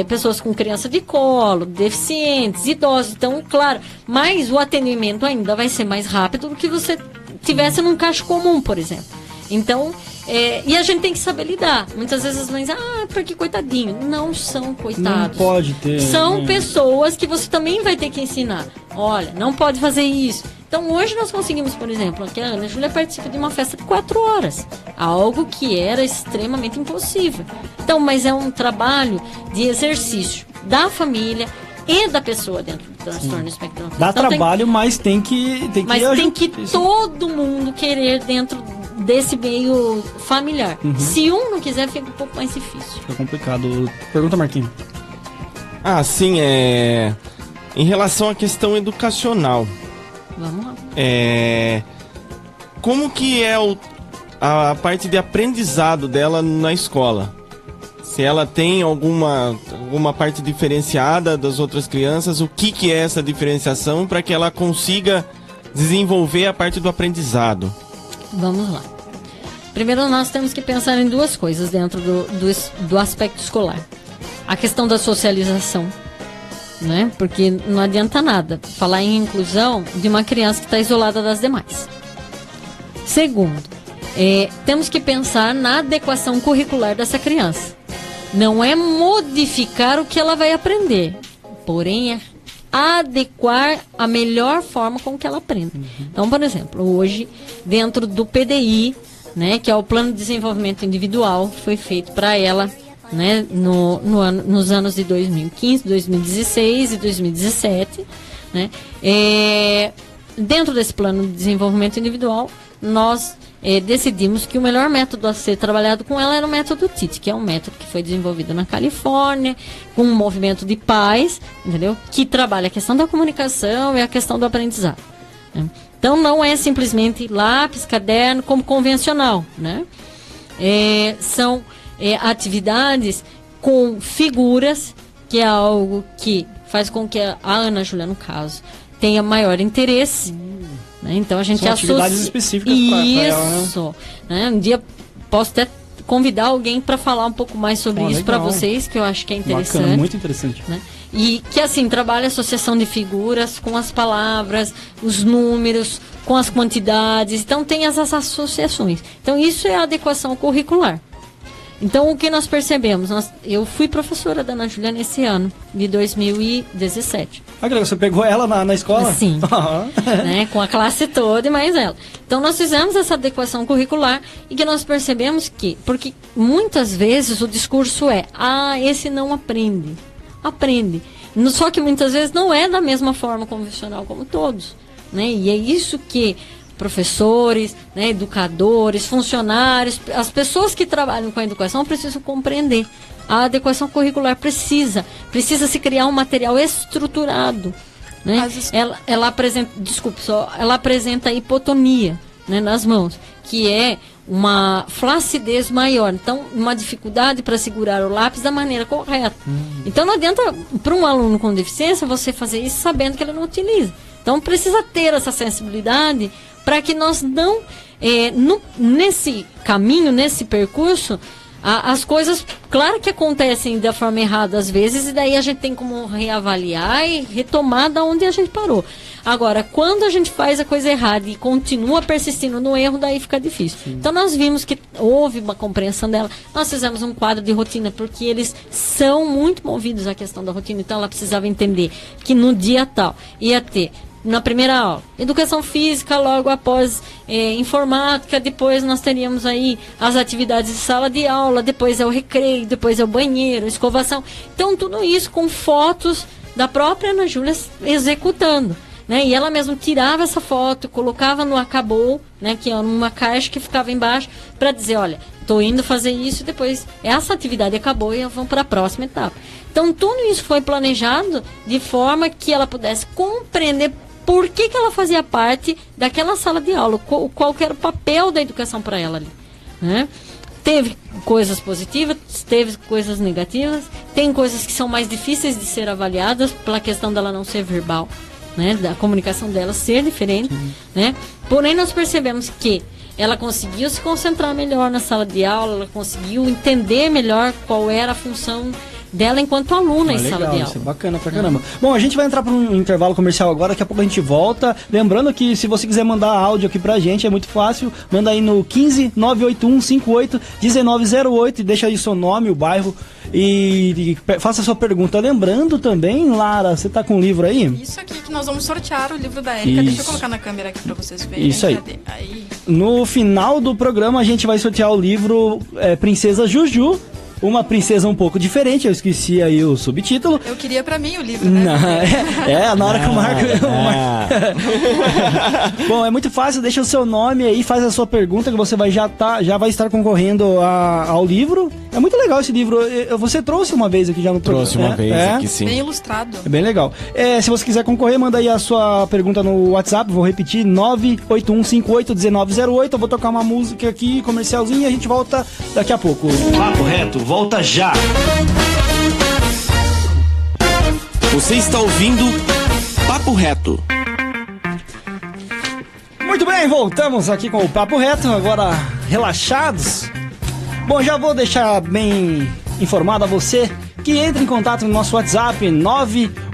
pessoas com criança de colo, deficientes, idosos. Então, claro, mas o atendimento ainda vai ser mais rápido do que você tivesse num caixa comum, por exemplo. Então, e a gente tem que saber lidar. Muitas vezes as mães, porque coitadinho. Não são coitados. Não pode ter. São pessoas que você também vai ter que ensinar. Olha, não pode fazer isso. Então, hoje nós conseguimos, por exemplo, que a Ana Júlia participa de uma festa de 4 horas. Algo que era extremamente impossível. Então, mas é um trabalho de exercício da família e da pessoa dentro do transtorno espectro. Dá então, trabalho, mas tem que todo mundo querer dentro desse meio familiar. Se um não quiser, fica um pouco mais difícil. Fica complicado. Pergunta, Marquinhos. Sim, em relação à questão educacional. Vamos lá. Como que é a parte de aprendizado dela na escola? Se ela tem alguma parte diferenciada das outras crianças, o que é essa diferenciação para que ela consiga desenvolver a parte do aprendizado? Vamos lá. Primeiro, nós temos que pensar em 2 coisas dentro do aspecto escolar. A questão da socialização, né? Porque não adianta nada falar em inclusão de uma criança que está isolada das demais. Segundo, temos que pensar na adequação curricular dessa criança. Não é modificar o que ela vai aprender, porém é adequar a melhor forma com que ela aprende. Então, por exemplo, hoje, dentro do PDI, né, que é o Plano de Desenvolvimento Individual, que foi feito para ela, né, nos anos de 2015, 2016 e 2017, né, dentro desse Plano de Desenvolvimento Individual, nós decidimos que o melhor método a ser trabalhado com ela era o método TIT, que é um método que foi desenvolvido na Califórnia, com um movimento de pais, entendeu? Que trabalha a questão da comunicação e a questão do aprendizado, né? Então não é simplesmente lápis, caderno, como convencional, né? São atividades com figuras, que é algo que faz com que a Ana Júlia, no caso, tenha maior interesse. Né? Então a gente são atividades específicas para ela, isso, né? Um dia posso até convidar alguém para falar um pouco mais sobre isso para vocês, que eu acho que é interessante. Bacana, muito interessante. Né? E que, assim, trabalha a associação de figuras com as palavras, os números, com as quantidades. Então, tem essas associações. Então, isso é a adequação curricular. Então, o que nós percebemos? Eu fui professora da Ana Júlia nesse ano, de 2017. Você pegou ela na escola? Sim, né, com a classe toda e mais ela. Então, nós fizemos essa adequação curricular e que nós percebemos que... Porque muitas vezes o discurso é, esse não aprende. Aprende. Só que muitas vezes não é da mesma forma convencional como todos. Né? E é isso que... professores, né, educadores, funcionários, as pessoas que trabalham com a educação precisam compreender. A adequação curricular precisa se criar um material estruturado. Né? Ela apresenta hipotonia, né, nas mãos, que é uma flacidez maior. Então, uma dificuldade para segurar o lápis da maneira correta. Então, não adianta para um aluno com deficiência você fazer isso sabendo que ele não utiliza. Então, precisa ter essa sensibilidade para que nós não, nesse caminho, nesse percurso, as coisas, claro que acontecem da forma errada às vezes, e daí a gente tem como reavaliar e retomar da onde a gente parou. Agora, quando a gente faz a coisa errada e continua persistindo no erro, daí fica difícil. Sim. Então, nós vimos que houve uma compreensão dela. Nós fizemos um quadro de rotina, porque eles são muito movidos à questão da rotina. Então, ela precisava entender que no dia tal ia ter... Na primeira aula, educação física, logo após informática, depois nós teríamos aí as atividades de sala de aula, depois é o recreio, depois é o banheiro, escovação. Então, tudo isso com fotos da própria Ana Júlia executando. Né? E ela mesma tirava essa foto, colocava no acabou, né, que é uma caixa que ficava embaixo, para dizer, olha, estou indo fazer isso, depois essa atividade acabou e vamos para a próxima etapa. Então, tudo isso foi planejado de forma que ela pudesse compreender por que ela fazia parte daquela sala de aula, qual era o papel da educação para ela ali. Né? Teve coisas positivas, teve coisas negativas, tem coisas que são mais difíceis de ser avaliadas pela questão dela não ser verbal, né? Da comunicação dela ser diferente. Né? Porém, nós percebemos que ela conseguiu se concentrar melhor na sala de aula, ela conseguiu entender melhor qual era a função dela enquanto aluna em sala de aula. Isso é bacana pra caramba. Bom, a gente vai entrar para um intervalo comercial agora, daqui a pouco a gente volta. Lembrando que se você quiser mandar áudio aqui pra gente, é muito fácil. Manda aí no 15 981 58 1908 e deixa aí seu nome, o bairro e faça a sua pergunta. Lembrando também, Lara, você tá com o livro aí? Isso aqui que nós vamos sortear o livro da Érica. Deixa eu colocar na câmera aqui pra vocês verem. Isso aí. No final do programa a gente vai sortear o livro Princesa Juju. Uma princesa um pouco diferente, eu esqueci aí o subtítulo. Eu queria pra mim o livro, né? Na hora que eu marco... Bom, é muito fácil, deixa o seu nome aí, faz a sua pergunta que você já vai estar concorrendo ao livro. É muito legal esse livro, você trouxe uma vez aqui já no programa. Trouxe uma vez aqui, sim. Bem ilustrado. É bem legal. Se você quiser concorrer, manda aí a sua pergunta no WhatsApp, vou repetir, 981581908. Eu vou tocar uma música aqui, comercialzinha, e a gente volta daqui a pouco. Papo Reto, volta já! Você está ouvindo Papo Reto. Muito bem, voltamos aqui com o Papo Reto, agora relaxados. Bom, já vou deixar bem informado a você que entre em contato no nosso WhatsApp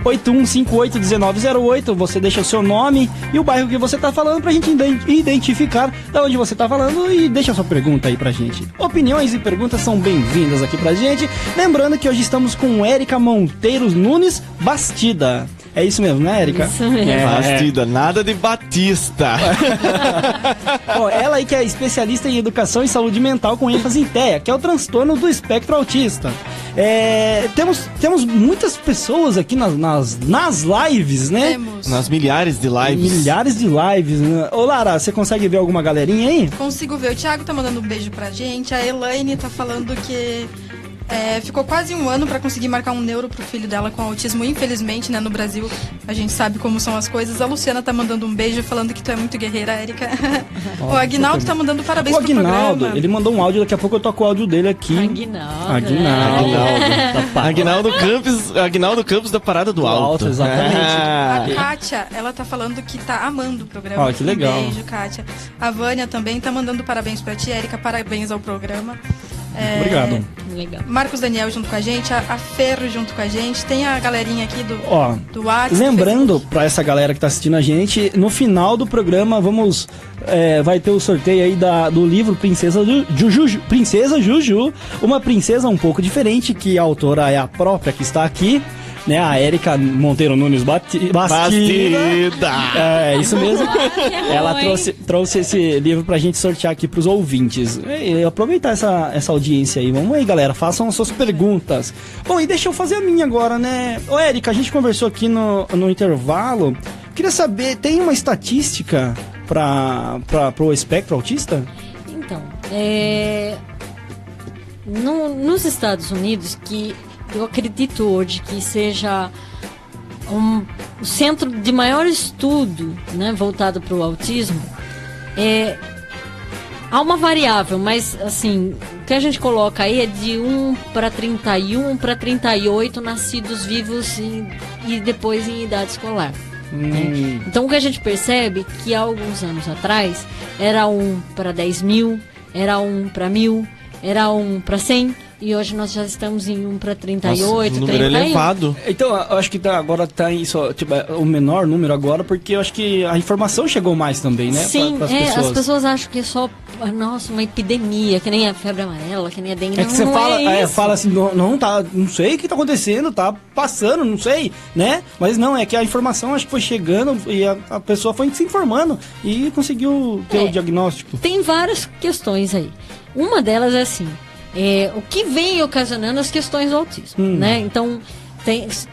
981581908. Você deixa o seu nome e o bairro que você está falando pra gente identificar de onde você está falando e deixa a sua pergunta aí pra gente. Opiniões e perguntas são bem-vindas aqui pra gente. Lembrando que hoje estamos com Érica Monteiro Nunes Bastida. É isso mesmo, né, Érica? Isso mesmo. Bastida, nada de Batista. Bom, ela aí que é especialista em educação e saúde mental com ênfase em TEA, que é o transtorno do espectro autista. Temos muitas pessoas aqui nas lives, né? Temos. Nas milhares de lives. Milhares de lives, né? Ô, Lara, você consegue ver alguma galerinha aí? Consigo ver. O Thiago tá mandando um beijo pra gente. A Elaine tá falando que ficou quase um ano pra conseguir marcar um neuro pro filho dela com autismo. Infelizmente, né, no Brasil, a gente sabe como são as coisas. A Luciana tá mandando um beijo, falando que tu é muito guerreira, Érica. O Aguinaldo tá mandando parabéns pro programa. Ele mandou um áudio, daqui a pouco eu toco o áudio dele aqui. Aguinaldo Campos da Parada do Alto. Exatamente. A Kátia, ela tá falando que tá amando o programa. Que legal. Um beijo, Kátia. A Vânia também tá mandando parabéns pra ti, Érica. Parabéns ao programa. Obrigado. Legal. Marcos Daniel junto com a gente, a Ferro junto com a gente, tem a galerinha aqui do WhatsApp. Lembrando para essa galera que tá assistindo a gente, no final do programa vai ter o sorteio aí do livro Princesa Juju, uma princesa um pouco diferente, que a autora é a própria que está aqui, né, a Érica Monteiro Nunes Bastida. É, isso mesmo. Ela trouxe esse livro pra gente sortear aqui pros ouvintes. E aproveitar essa audiência aí. Vamos aí, galera, façam as suas perguntas. Bom, e deixa eu fazer a minha agora, né? Ô, Érica, a gente conversou aqui no intervalo. Queria saber, tem uma estatística pro espectro autista? Então, nos Estados Unidos, que eu acredito hoje que seja o centro de maior estudo, né, voltado para o autismo, há uma variável, mas assim, o que a gente coloca aí é de 1 para 31 para 38 nascidos vivos e depois em idade escolar. Né? Então o que a gente percebe é que há alguns anos atrás era 1 para 10 mil, era 1 para 1000, era 1 para 100. E hoje nós já estamos em 1 para 38, número 31. elevado. Então, eu acho que agora tá isso, tipo, o menor número agora, porque eu acho que a informação chegou mais também, né? Sim, pras pessoas. As pessoas acham que é só, nossa, uma epidemia, que nem a febre amarela, que nem a dengue. É que você fala assim, não sei o que tá acontecendo, tá passando, não sei, né? Mas não, é que a informação acho que foi chegando e a pessoa foi se informando e conseguiu ter o diagnóstico. Tem várias questões aí. Uma delas é assim, o que vem ocasionando as questões do autismo, né? Então,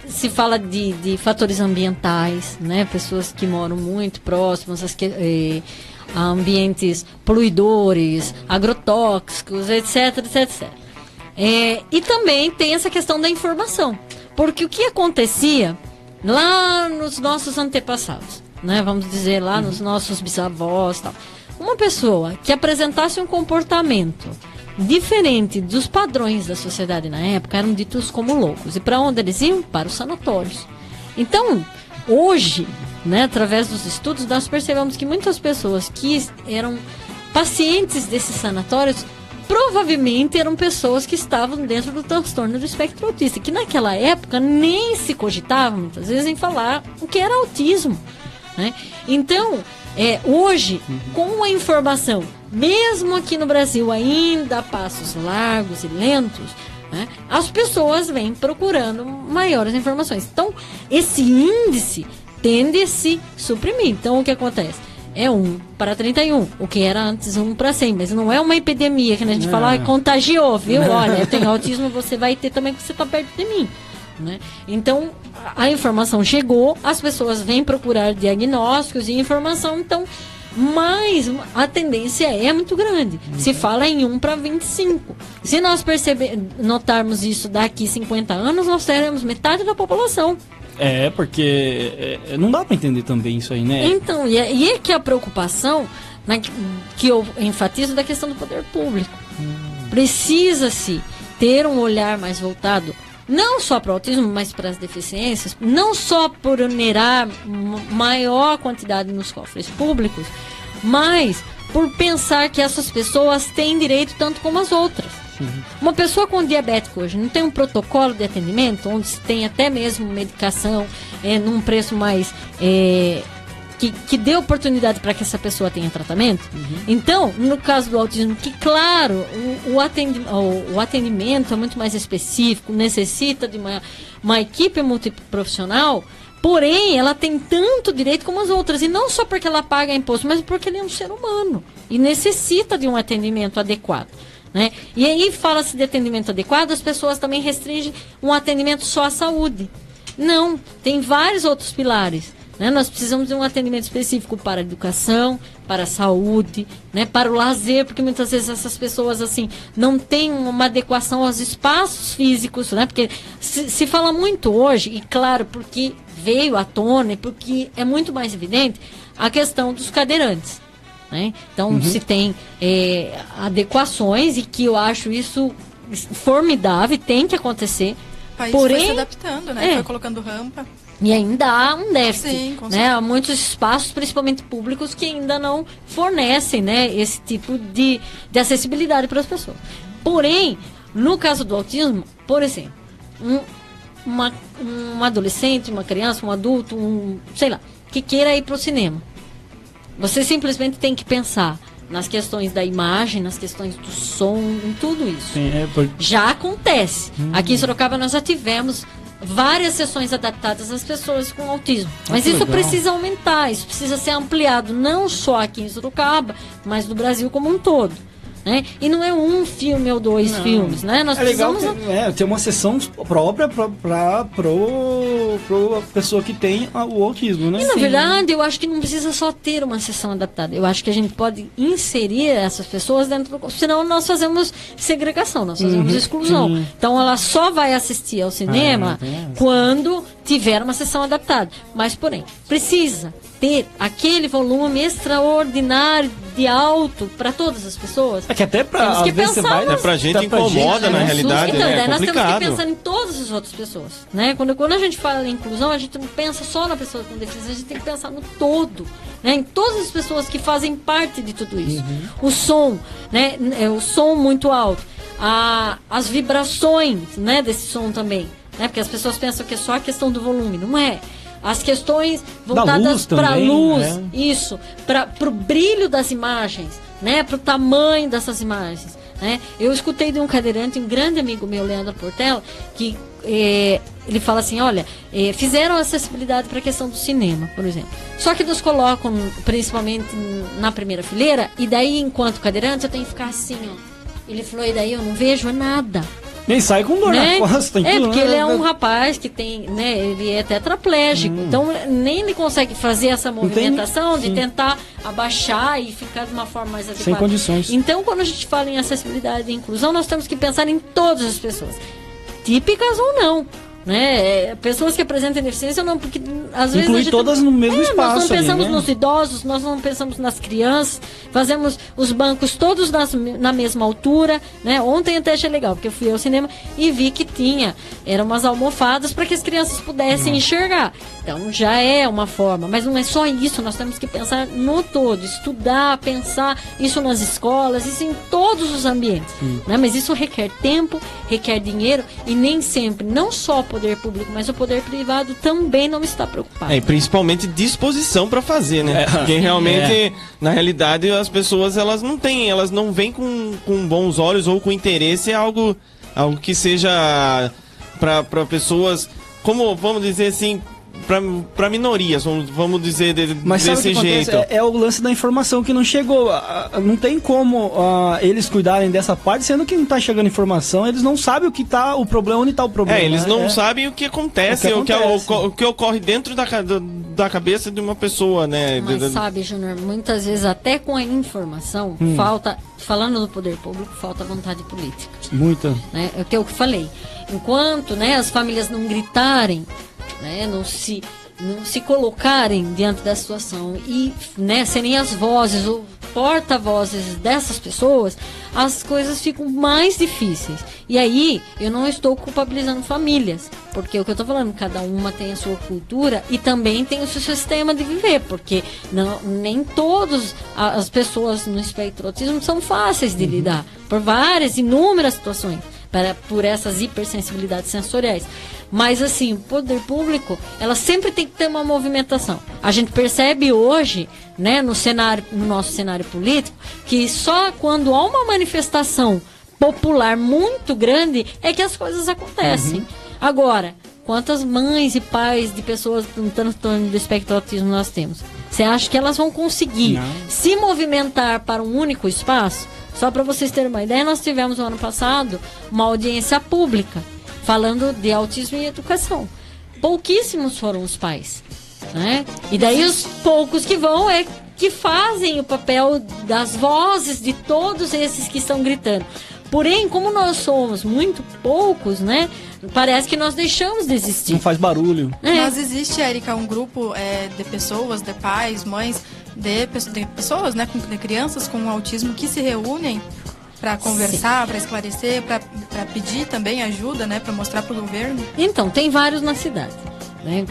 se fala de fatores ambientais, né? Pessoas que moram muito próximas a ambientes poluidores, agrotóxicos, etc, etc, etc. E também tem essa questão da informação. Porque o que acontecia lá nos nossos antepassados, né? Vamos dizer, lá nos nossos bisavós, tal. Uma pessoa que apresentasse um comportamento diferente dos padrões da sociedade na época eram ditos como loucos. E para onde eles iam? Para os sanatórios. Então, hoje, né, através dos estudos, nós percebemos que muitas pessoas que eram pacientes desses sanatórios provavelmente eram pessoas que estavam dentro do transtorno do espectro autista, que naquela época nem se cogitava muitas vezes em falar o que era autismo, né? Então, hoje, com a informação, mesmo aqui no Brasil, ainda a passos largos e lentos, né, as pessoas vêm procurando maiores informações. Então, esse índice tende a se suprimir. Então, o que acontece? É 1 para 31, o que era antes 1 para 100, mas não é uma epidemia que a gente fala, contagiou, viu? Olha, eu tenho autismo, você vai ter também, porque você está perto de mim. Né? Então, a informação chegou, as pessoas vêm procurar diagnósticos e informação, então, mas a tendência é muito grande. Se fala em 1 para 25. Se nós notarmos isso daqui 50 anos, nós teremos metade da população. Porque não dá para entender também isso aí, né? Então, e é que a preocupação, né, que eu enfatizo, da questão do poder público. Precisa-se ter um olhar mais voltado não só para o autismo, mas para as deficiências, não só por onerar maior quantidade nos cofres públicos, mas por pensar que essas pessoas têm direito tanto como as outras. Uma pessoa com diabético hoje não tem um protocolo de atendimento, onde se tem até mesmo medicação num preço mais... Que dê oportunidade para que essa pessoa tenha tratamento. Então, no caso do autismo, que claro, o atendimento é muito mais específico, necessita de uma equipe multiprofissional, porém, ela tem tanto direito como as outras, e não só porque ela paga imposto, mas porque ele é um ser humano e necessita de um atendimento adequado. Né? E aí fala-se de atendimento adequado, as pessoas também restringem um atendimento só à saúde. Não, tem vários outros pilares. Né? Nós precisamos de um atendimento específico para a educação, para a saúde, né? Para o lazer, porque muitas vezes essas pessoas assim não têm uma adequação aos espaços físicos, né? Porque se fala muito hoje, e claro, porque veio à tona e porque é muito mais evidente a questão dos cadeirantes. Né? Então se tem adequações, e que eu acho isso formidável, tem que acontecer. O país porém, foi se adaptando, né? Foi colocando rampa. E ainda há um déficit. Sim, com né? Há muitos espaços, principalmente públicos, que ainda não fornecem, né, esse tipo de acessibilidade para as pessoas. Porém, no caso do autismo, por exemplo, um adolescente, uma criança, um adulto, sei lá, que queira ir para o cinema. Você simplesmente tem que pensar nas questões da imagem, nas questões do som, em tudo isso. Sim, Já acontece. Aqui em Sorocaba nós já tivemos várias sessões adaptadas às pessoas com autismo. Mas isso precisa aumentar, isso precisa ser ampliado, não só aqui em Sorocaba, mas no Brasil como um todo. Né? E não é um filme ou dois filmes, né? Nós legal precisamos ter uma sessão própria para pessoa que tem o autismo, né? E na verdade, eu acho que não precisa só ter uma sessão adaptada. Eu acho que a gente pode inserir essas pessoas dentro do... Senão nós fazemos segregação, nós fazemos exclusão. Sim. Então ela só vai assistir ao cinema quando tiver uma sessão adaptada. Mas, porém, precisa ter aquele volume extraordinário de alto para todas as pessoas. É que até Temos que pensar É pra gente incomoda, na realidade, então, né? É nós temos que complicado. pensar em todas as outras pessoas, né? Quando a gente fala em inclusão, a gente não pensa só na pessoa com deficiência, a gente tem que pensar no todo, né? Em todas as pessoas que fazem parte de tudo isso. O som, né? O som muito alto, as vibrações, né? Desse som também, né? Porque as pessoas pensam que é só a questão do volume, não é? As questões voltadas para a luz, isso, para o brilho das imagens, né, para o tamanho dessas imagens. Né? Eu escutei de um cadeirante, um grande amigo meu, Leandro Portela, que ele fala assim, olha, fizeram acessibilidade para a questão do cinema, por exemplo. Só que nos colocam principalmente na primeira fileira, e daí, enquanto cadeirante, eu tenho que ficar assim, ó. Ele falou, e daí eu não vejo nada. Nem sai com dor na costa. Porque ele é um rapaz que tem, né, ele é tetraplégico, então nem ele consegue fazer essa movimentação de tentar abaixar e ficar de uma forma mais adequada. Sem condições. Então, quando a gente fala em acessibilidade e inclusão, nós temos que pensar em todas as pessoas, típicas ou não. Né? Pessoas que apresentam deficiência ou não, porque às vezes inclui todas no mesmo espaço. Nós não pensamos ali, né? nos idosos, nós não pensamos nas crianças, fazemos os bancos todos na mesma altura, né? Ontem até achei legal, porque eu fui ao cinema e vi que eram umas almofadas para que as crianças pudessem enxergar. Então já é uma forma, mas não é só isso, nós temos que pensar no todo, estudar, pensar isso nas escolas, isso em todos os ambientes, né? Mas isso requer tempo, requer dinheiro e nem sempre, não só o poder público, mas o poder privado também não está preocupado. E principalmente disposição para fazer, né? Porque realmente, na realidade, as pessoas elas não veem com bons olhos ou com interesse algo que seja para pessoas, como vamos dizer assim, para minorias, vamos dizer mas desse jeito. É o lance da informação que não chegou. Não tem como eles cuidarem dessa parte, sendo que não está chegando informação, eles não sabem o problema, onde está o problema. Eles não sabem o que acontece, o que ocorre dentro da cabeça de uma pessoa, né? Mas sabe, Júnior, muitas vezes até com a informação, falando do poder público, falta vontade política. Muita. Né? É o que eu falei. Enquanto, né, as famílias não gritarem, né, não se colocarem diante da situação e, né, serem as vozes ou porta-vozes dessas pessoas, as coisas ficam mais difíceis. E aí, eu não estou culpabilizando famílias, porque o que eu estou falando, cada uma tem a sua cultura e também tem o seu sistema de viver, porque nem todas as pessoas no espectro do autismo são fáceis de lidar, por inúmeras situações, por essas hipersensibilidades sensoriais. Mas assim, o poder público, ela sempre tem que ter uma movimentação. A gente percebe hoje, né, no nosso cenário político, que só quando há uma manifestação popular muito grande é que as coisas acontecem. Agora, quantas mães e pais de pessoas com transtorno do espectro autismo nós temos? Você acha que elas vão conseguir se movimentar para um único espaço? Só para vocês terem uma ideia, nós tivemos no ano passado uma audiência pública falando de autismo e educação. Pouquíssimos foram os pais, né? E daí os poucos que vão que fazem o papel das vozes de todos esses que estão gritando. Porém, como nós somos muito poucos, né? Parece que nós deixamos de existir. Não faz barulho. Mas existe, Érica, um grupo de pessoas, de pais, mães, de pessoas, né, de crianças com autismo que se reúnem para conversar, para esclarecer, para pedir também ajuda, né, para mostrar para o governo? Então, tem vários na cidade, né?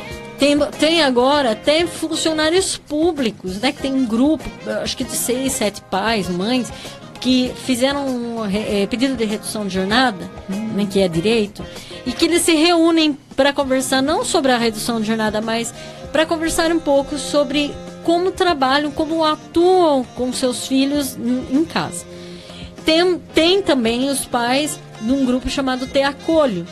Tem agora até funcionários públicos, né, que tem um grupo, acho que de 6, 7 pais, mães, que fizeram pedido de redução de jornada, né, que é direito, e que eles se reúnem para conversar não sobre a redução de jornada, mas para conversar um pouco sobre como trabalham, como atuam com seus filhos em casa. Tem também os pais de um grupo chamado Te Acolho,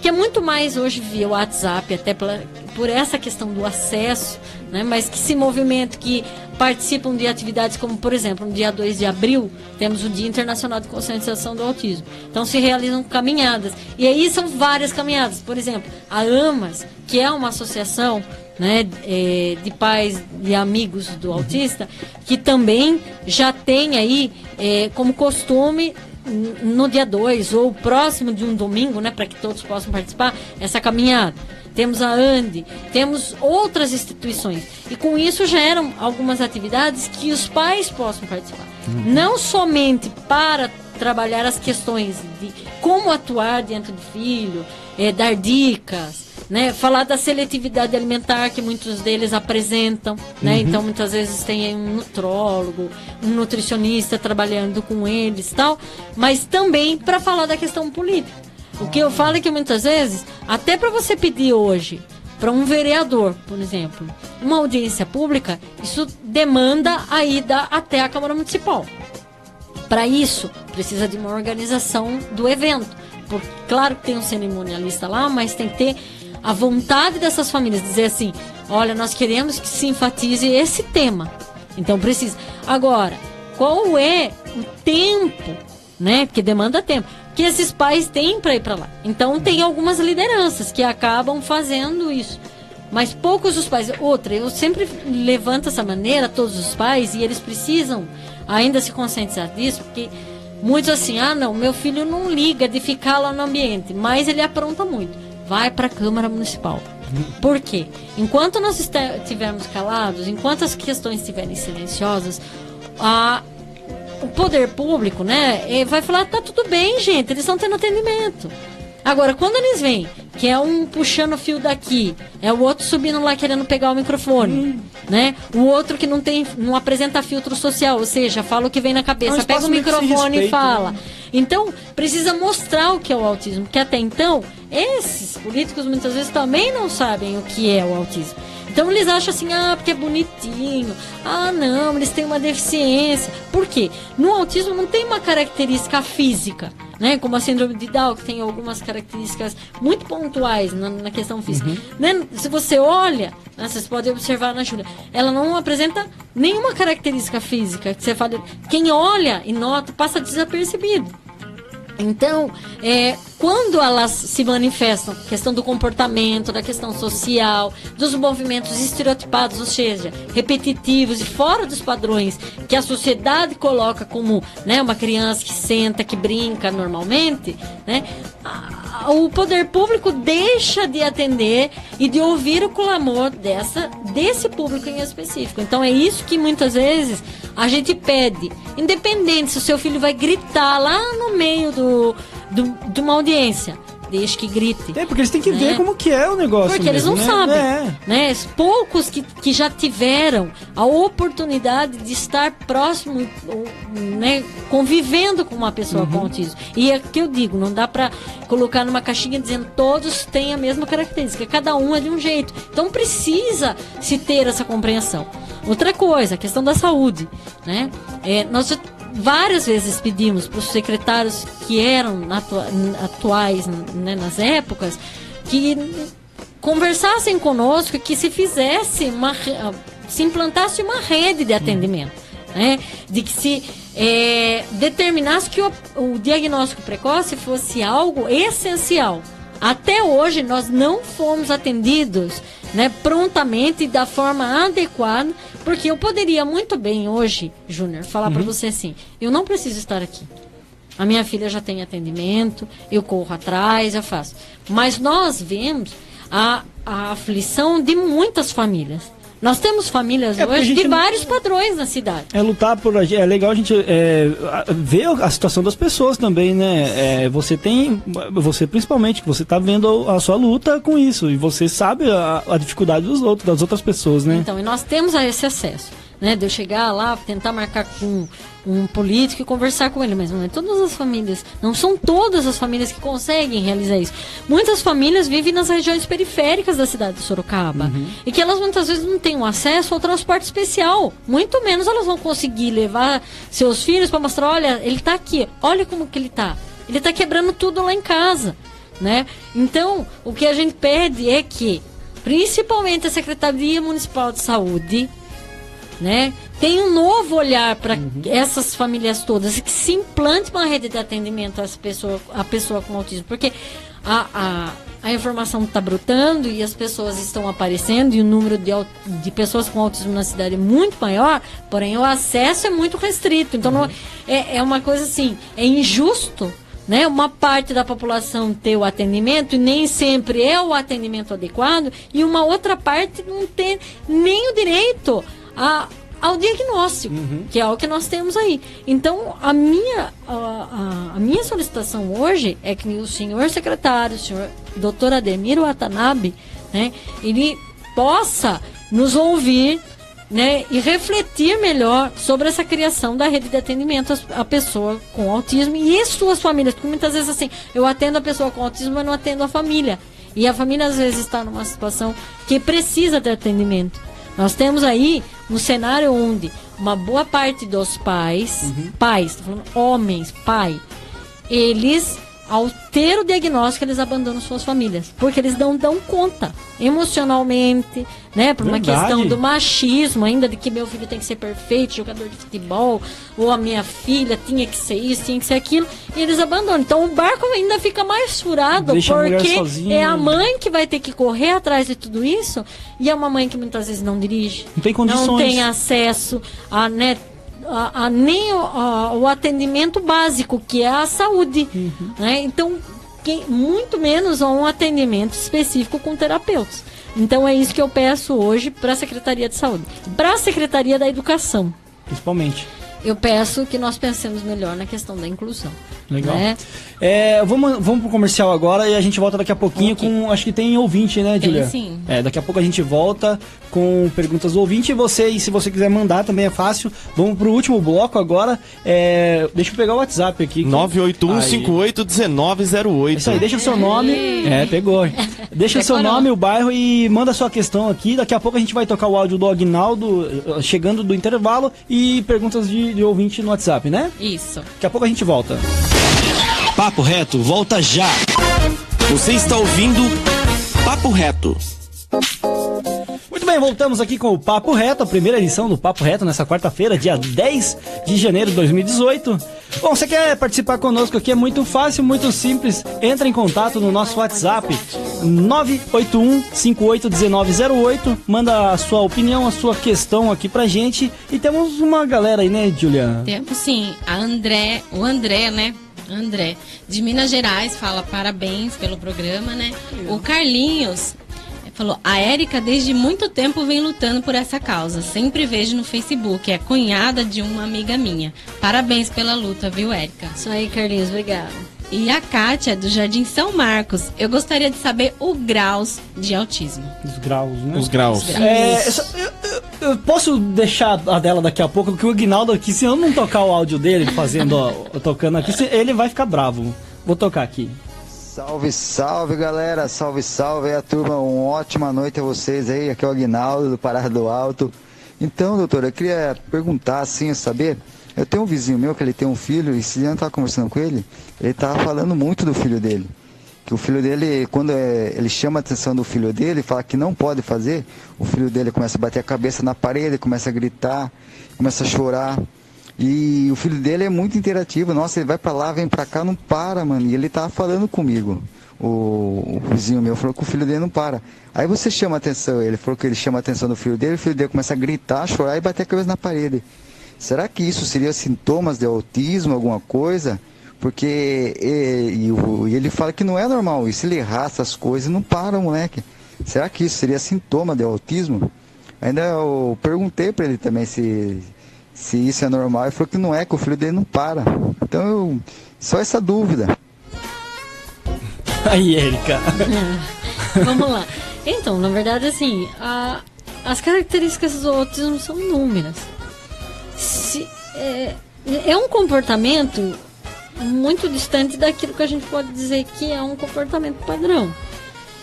que é muito mais hoje via WhatsApp, até por essa questão do acesso, né, mas que se movimenta, que participam de atividades como, por exemplo, no dia 2 de abril, temos o Dia Internacional de Conscientização do Autismo. Então se realizam caminhadas. E aí são várias caminhadas. Por exemplo, a AMAS, que é uma associação, né, de pais e amigos do autista, que também já tem aí como costume no dia 2 ou próximo de um domingo, né, para que todos possam participar, essa caminhada. Temos a ANDE, temos outras instituições. E com isso geram algumas atividades que os pais possam participar. Não somente para trabalhar as questões de como atuar diante do filho, dar dicas, né, falar da seletividade alimentar que muitos deles apresentam, né? Então muitas vezes tem um nutrólogo, um nutricionista trabalhando com eles, tal, mas também para falar da questão política. O que eu falo é que muitas vezes, até para você pedir hoje para um vereador, por exemplo, uma audiência pública, isso demanda a ida até a Câmara Municipal. Para isso, precisa de uma organização do evento. Porque, claro que tem um cerimonialista lá, mas tem que ter a vontade dessas famílias, dizer assim, olha, nós queremos que se enfatize esse tema. Então precisa. Agora, qual é o tempo, né? Porque demanda tempo, que esses pais têm para ir para lá. Então tem algumas lideranças que acabam fazendo isso. Mas poucos os pais. Outra, eu sempre levanto essa maneira, todos os pais, e eles precisam ainda se conscientizar disso, porque muitos assim, não, meu filho não liga de ficar lá no ambiente, mas ele apronta muito. Vai para a Câmara Municipal. Por quê? Enquanto nós estivermos calados, enquanto as questões estiverem silenciosas, o poder público, né, vai falar, tá tudo bem, gente, eles estão tendo atendimento. Agora, quando eles vêm, que é um puxando o fio daqui, é o outro subindo lá querendo pegar o microfone, né? O outro que não apresenta filtro social, ou seja, fala o que vem na cabeça, pega o microfone e fala. Então, precisa mostrar o que é o autismo, porque até então, esses políticos muitas vezes também não sabem o que é o autismo. Então eles acham assim, porque é bonitinho, não, eles têm uma deficiência. Por quê? No autismo não tem uma característica física, né? Como a síndrome de Down, que tem algumas características muito pontuais na questão física. Né? Se você olha, né, vocês podem observar na Júlia, ela não apresenta nenhuma característica física. Que você fala, quem olha e nota, passa desapercebido. Então, quando elas se manifestam, questão do comportamento, da questão social, dos movimentos estereotipados, ou seja, repetitivos e fora dos padrões que a sociedade coloca como, né, uma criança que senta, que brinca normalmente, né, o poder público deixa de atender e de ouvir o clamor desse público em específico. Então é isso que muitas vezes a gente pede, independente se o seu filho vai gritar lá no meio de uma audiência, deixe que grite. Porque eles têm que ver como que é o negócio. Porque mesmo, eles não sabem. Né? Poucos que já tiveram a oportunidade de estar próximo, né, convivendo com uma pessoa com autismo. E é que eu digo, não dá para colocar numa caixinha dizendo todos têm a mesma característica, cada um é de um jeito. Então precisa se ter essa compreensão. Outra coisa, a questão da saúde, né? Nós já várias vezes pedimos para os secretários que eram atuais, né, nas épocas, que conversassem conosco, que se implantasse uma rede de atendimento, né, de que se determinasse que o diagnóstico precoce fosse algo essencial. Até hoje nós não fomos atendidos, né, prontamente e da forma adequada, porque eu poderia muito bem hoje, Júnior, falar para você assim, eu não preciso estar aqui. A minha filha já tem atendimento, eu corro atrás, eu faço. Mas nós vemos a aflição de muitas famílias. Nós temos famílias hoje de vários padrões na cidade. É legal a gente ver a situação das pessoas também, né? Você principalmente, que você está vendo a sua luta com isso, e você sabe a dificuldade das outras pessoas, né? Então, e nós temos esse acesso. né? De eu chegar lá, tentar marcar com um político e conversar com ele, mas não é todas as famílias, não são todas as famílias que conseguem realizar isso. Muitas famílias vivem nas regiões periféricas da cidade de Sorocaba e que elas muitas vezes não têm acesso ao transporte especial, muito menos elas vão conseguir levar seus filhos para mostrar, olha, ele tá aqui, olha como que ele tá quebrando tudo lá em casa, né? Então, o que a gente pede é que, principalmente a Secretaria Municipal de Saúde, né, tem um novo olhar para essas famílias todas, que se implante uma rede de atendimento a pessoa com autismo, porque a informação está brotando e as pessoas estão aparecendo e o número de pessoas com autismo na cidade é muito maior, porém o acesso é muito restrito. Então não, é uma coisa assim, é injusto, né, uma parte da população ter o atendimento e nem sempre é o atendimento adequado, e uma outra parte não tem nem o direito ao diagnóstico, que é o que nós temos aí. Então, a minha solicitação hoje é que o senhor secretário, o senhor Dr. Ademir Watanabe, né, ele possa nos ouvir, né, e refletir melhor sobre essa criação da rede de atendimento à pessoa com autismo e suas famílias, porque muitas vezes assim, eu atendo a pessoa com autismo, mas não atendo a família, e a família às vezes está numa situação que precisa de atendimento. Nós temos aí um cenário onde uma boa parte dos pais, tô falando homens, eles, ao ter o diagnóstico, eles abandonam suas famílias, porque eles não dão conta emocionalmente, né, por uma questão do machismo ainda, de que meu filho tem que ser perfeito, jogador de futebol, ou a minha filha tinha que ser isso, tinha que ser aquilo, e eles abandonam. Então o barco ainda fica mais furado, porque é a mãe que vai ter que correr atrás de tudo isso, e é uma mãe que muitas vezes não dirige, não tem condições, não tem acesso a, né, nem o atendimento básico, que é a saúde, né? Então, muito menos a um atendimento específico com terapeutas. Então, é isso que eu peço hoje para a Secretaria de Saúde. Para a Secretaria da Educação, principalmente, eu peço que nós pensemos melhor na questão da inclusão. Legal. Né? Vamos pro comercial agora e a gente volta daqui a pouquinho com... Acho que tem ouvinte, né, Julia? Tem sim. Daqui a pouco a gente volta com perguntas do ouvinte. E se você quiser mandar também é fácil. Vamos pro último bloco agora. Deixa eu pegar o WhatsApp aqui. 981581908. Isso aí, deixa o seu nome. Pegou. Deixa o seu nome, o bairro e manda a sua questão aqui. Daqui a pouco a gente vai tocar o áudio do Aguinaldo chegando do intervalo e perguntas de ouvinte no WhatsApp, né? Isso. Daqui a pouco a gente volta. Papo Reto volta já. Você está ouvindo Papo Reto. Muito bem, voltamos aqui com o Papo Reto, a primeira edição do Papo Reto nessa quarta-feira, dia 10 de janeiro de 2018. Bom, você quer participar conosco aqui? É muito fácil, muito simples. Entra em contato no nosso WhatsApp 981581908. Manda a sua opinião, a sua questão aqui pra gente. E temos uma galera aí, né, Julia? Temos sim, o André, né? André, de Minas Gerais, fala parabéns pelo programa, né? O Carlinhos falou, a Érica desde muito tempo vem lutando por essa causa, sempre vejo no Facebook, é cunhada de uma amiga minha. Parabéns pela luta, viu, Érica? Isso aí, Carlinhos, obrigada. E a Kátia, do Jardim São Marcos, eu gostaria de saber o graus de autismo. Os graus, né? Os graus. Eu posso deixar a dela daqui a pouco, porque o Aguinaldo aqui, se eu não tocar o áudio dele tocando aqui, ele vai ficar bravo. Vou tocar aqui. Salve, salve, galera. Salve, salve aí a turma. Uma ótima noite a vocês aí. Aqui é o Aguinaldo, do Pará do Alto. Então, doutora, eu queria perguntar, assim, saber... Eu tenho um vizinho meu que ele tem um filho, e se eu estava conversando com ele, ele estava falando muito do filho dele. Que o filho dele, quando ele chama a atenção do filho dele, fala que não pode fazer, o filho dele começa a bater a cabeça na parede, começa a gritar, começa a chorar. E o filho dele é muito interativo. Nossa, ele vai pra lá, vem pra cá, não para, mano. E ele tava falando comigo. O vizinho meu falou que o filho dele não para. Aí você chama a atenção, ele falou que ele chama a atenção do filho dele, o filho dele começa a gritar, chorar e bater a cabeça na parede. Será que isso seria sintomas de autismo, alguma coisa? Porque ele fala que não é normal isso, ele arrasta as coisas e não para, moleque. Será que isso seria sintoma de autismo? Ainda eu perguntei para ele também se isso é normal, ele falou que não é, que o filho dele não para. Então, só essa dúvida. Aí, Érica. Vamos lá. Então, na verdade, assim, as características do autismo são inúmeras. é um comportamento muito distante daquilo que a gente pode dizer que é um comportamento padrão.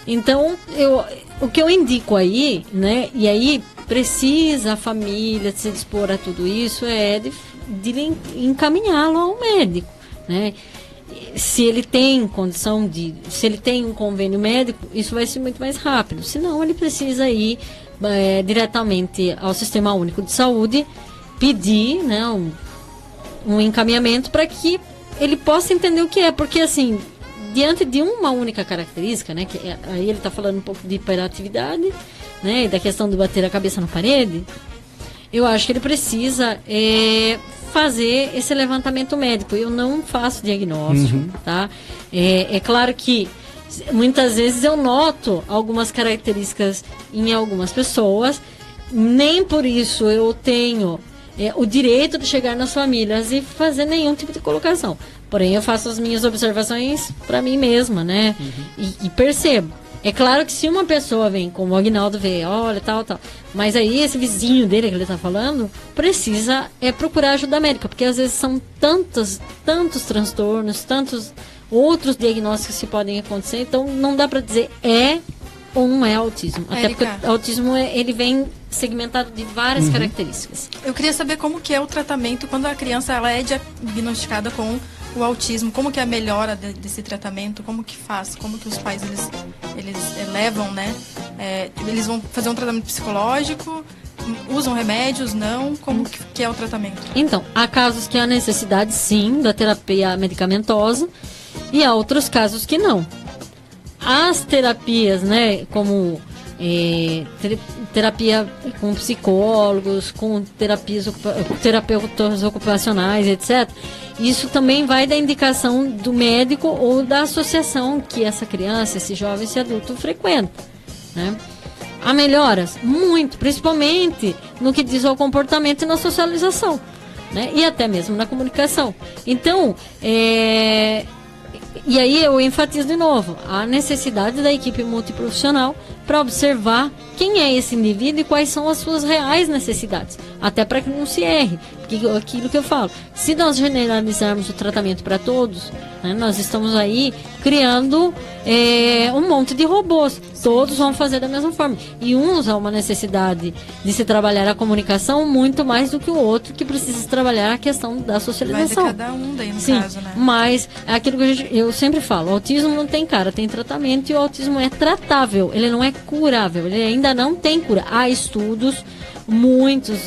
Então, o que eu indico aí, né, e aí precisa a família se dispor a tudo isso, é de encaminhá-lo ao médico, né? Se ele tem condição se ele tem um convênio médico, isso vai ser muito mais rápido. Senão, ele precisa ir diretamente ao Sistema Único de Saúde, pedir, né, um encaminhamento para que ele possa entender o que é. Porque, assim, diante de uma única característica, né, que aí ele está falando um pouco de hiperatividade, né, e da questão de bater a cabeça na parede, eu acho que ele precisa fazer esse levantamento médico. Eu não faço diagnóstico, tá? É claro que muitas vezes eu noto algumas características em algumas pessoas, nem por isso eu tenho o direito de chegar nas famílias e fazer nenhum tipo de colocação. Porém, eu faço as minhas observações para mim mesma, né? E percebo. É claro que se uma pessoa vem, como o Aguinaldo vê, olha, tal, mas aí esse vizinho dele que ele está falando, precisa procurar ajuda médica, porque às vezes são tantos transtornos, tantos outros diagnósticos que podem acontecer, então não dá para dizer ou não é autismo. Até porque o autismo ele vem segmentado de várias características. Eu queria saber como que é o tratamento quando a criança ela é diagnosticada com o autismo, como que é a melhora desse tratamento, como que faz, como que os pais eles levam, né? Eles vão fazer um tratamento psicológico, usam remédios, não? Como que é o tratamento? Então, há casos que há necessidade, sim, da terapia medicamentosa e há outros casos que não. As terapias, né, como terapia com psicólogos, com terapeutas ocupacionais, etc. Isso também vai da indicação do médico ou da associação que essa criança, esse jovem, esse adulto frequenta, né? Há melhoras? Muito, principalmente no que diz ao comportamento e na socialização, né? E até mesmo na comunicação. Então, e aí eu enfatizo de novo a necessidade da equipe multiprofissional para observar quem é esse indivíduo e quais são as suas reais necessidades, até para que não se erre, porque aquilo que eu falo, se nós generalizarmos o tratamento para todos, né, nós estamos aí criando um monte de robôs, todos vão fazer da mesma forma, e uns há uma necessidade de se trabalhar a comunicação muito mais do que o outro, que precisa trabalhar a questão da socialização. Vai de cada um daí no Sim, caso, né? Mas é aquilo que eu sempre falo, o autismo não tem cara, tem tratamento, e o autismo é tratável, ele não é curável, ele ainda não tem cura. Há estudos, muitos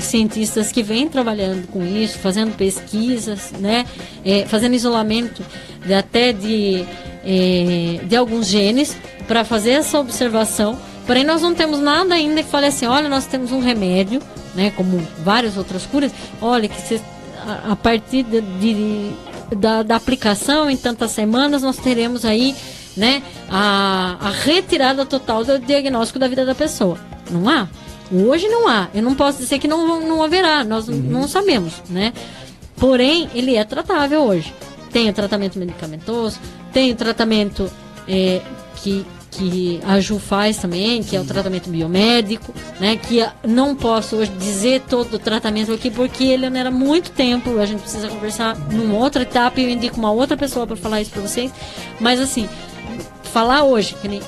cientistas que vêm trabalhando com isso, fazendo pesquisas, né, fazendo isolamento até de alguns genes para fazer essa observação. Porém, nós não temos nada ainda que fale assim, olha, nós temos um remédio, né, como várias outras curas, olha, que a partir da aplicação em tantas semanas nós teremos aí, né, a retirada total do diagnóstico da vida da pessoa. Não há. Hoje não há. Eu não posso dizer que não haverá. Nós não sabemos, né? Porém, ele é tratável hoje. Tem o tratamento medicamentoso, tem o tratamento que a Ju faz também, que é o tratamento biomédico, né? Que não posso hoje dizer todo o tratamento aqui, porque ele não era muito tempo. A gente precisa conversar numa outra etapa e eu indico uma outra pessoa para falar isso para vocês. Mas assim, falar hoje, que nem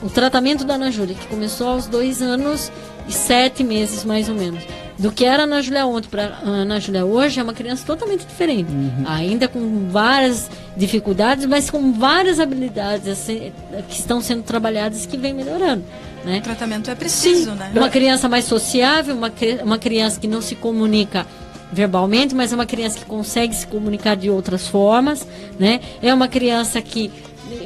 o tratamento da Ana Júlia, que começou aos 2 anos e 7 meses, mais ou menos, do que era a Ana Júlia ontem para a Ana Júlia hoje, é uma criança totalmente diferente. Ainda com várias dificuldades, mas com várias habilidades assim, que estão sendo trabalhadas e que vem melhorando, né? O tratamento é preciso, né? Uma criança mais sociável, uma criança que não se comunica verbalmente, mas é uma criança que consegue se comunicar de outras formas, né? É uma criança que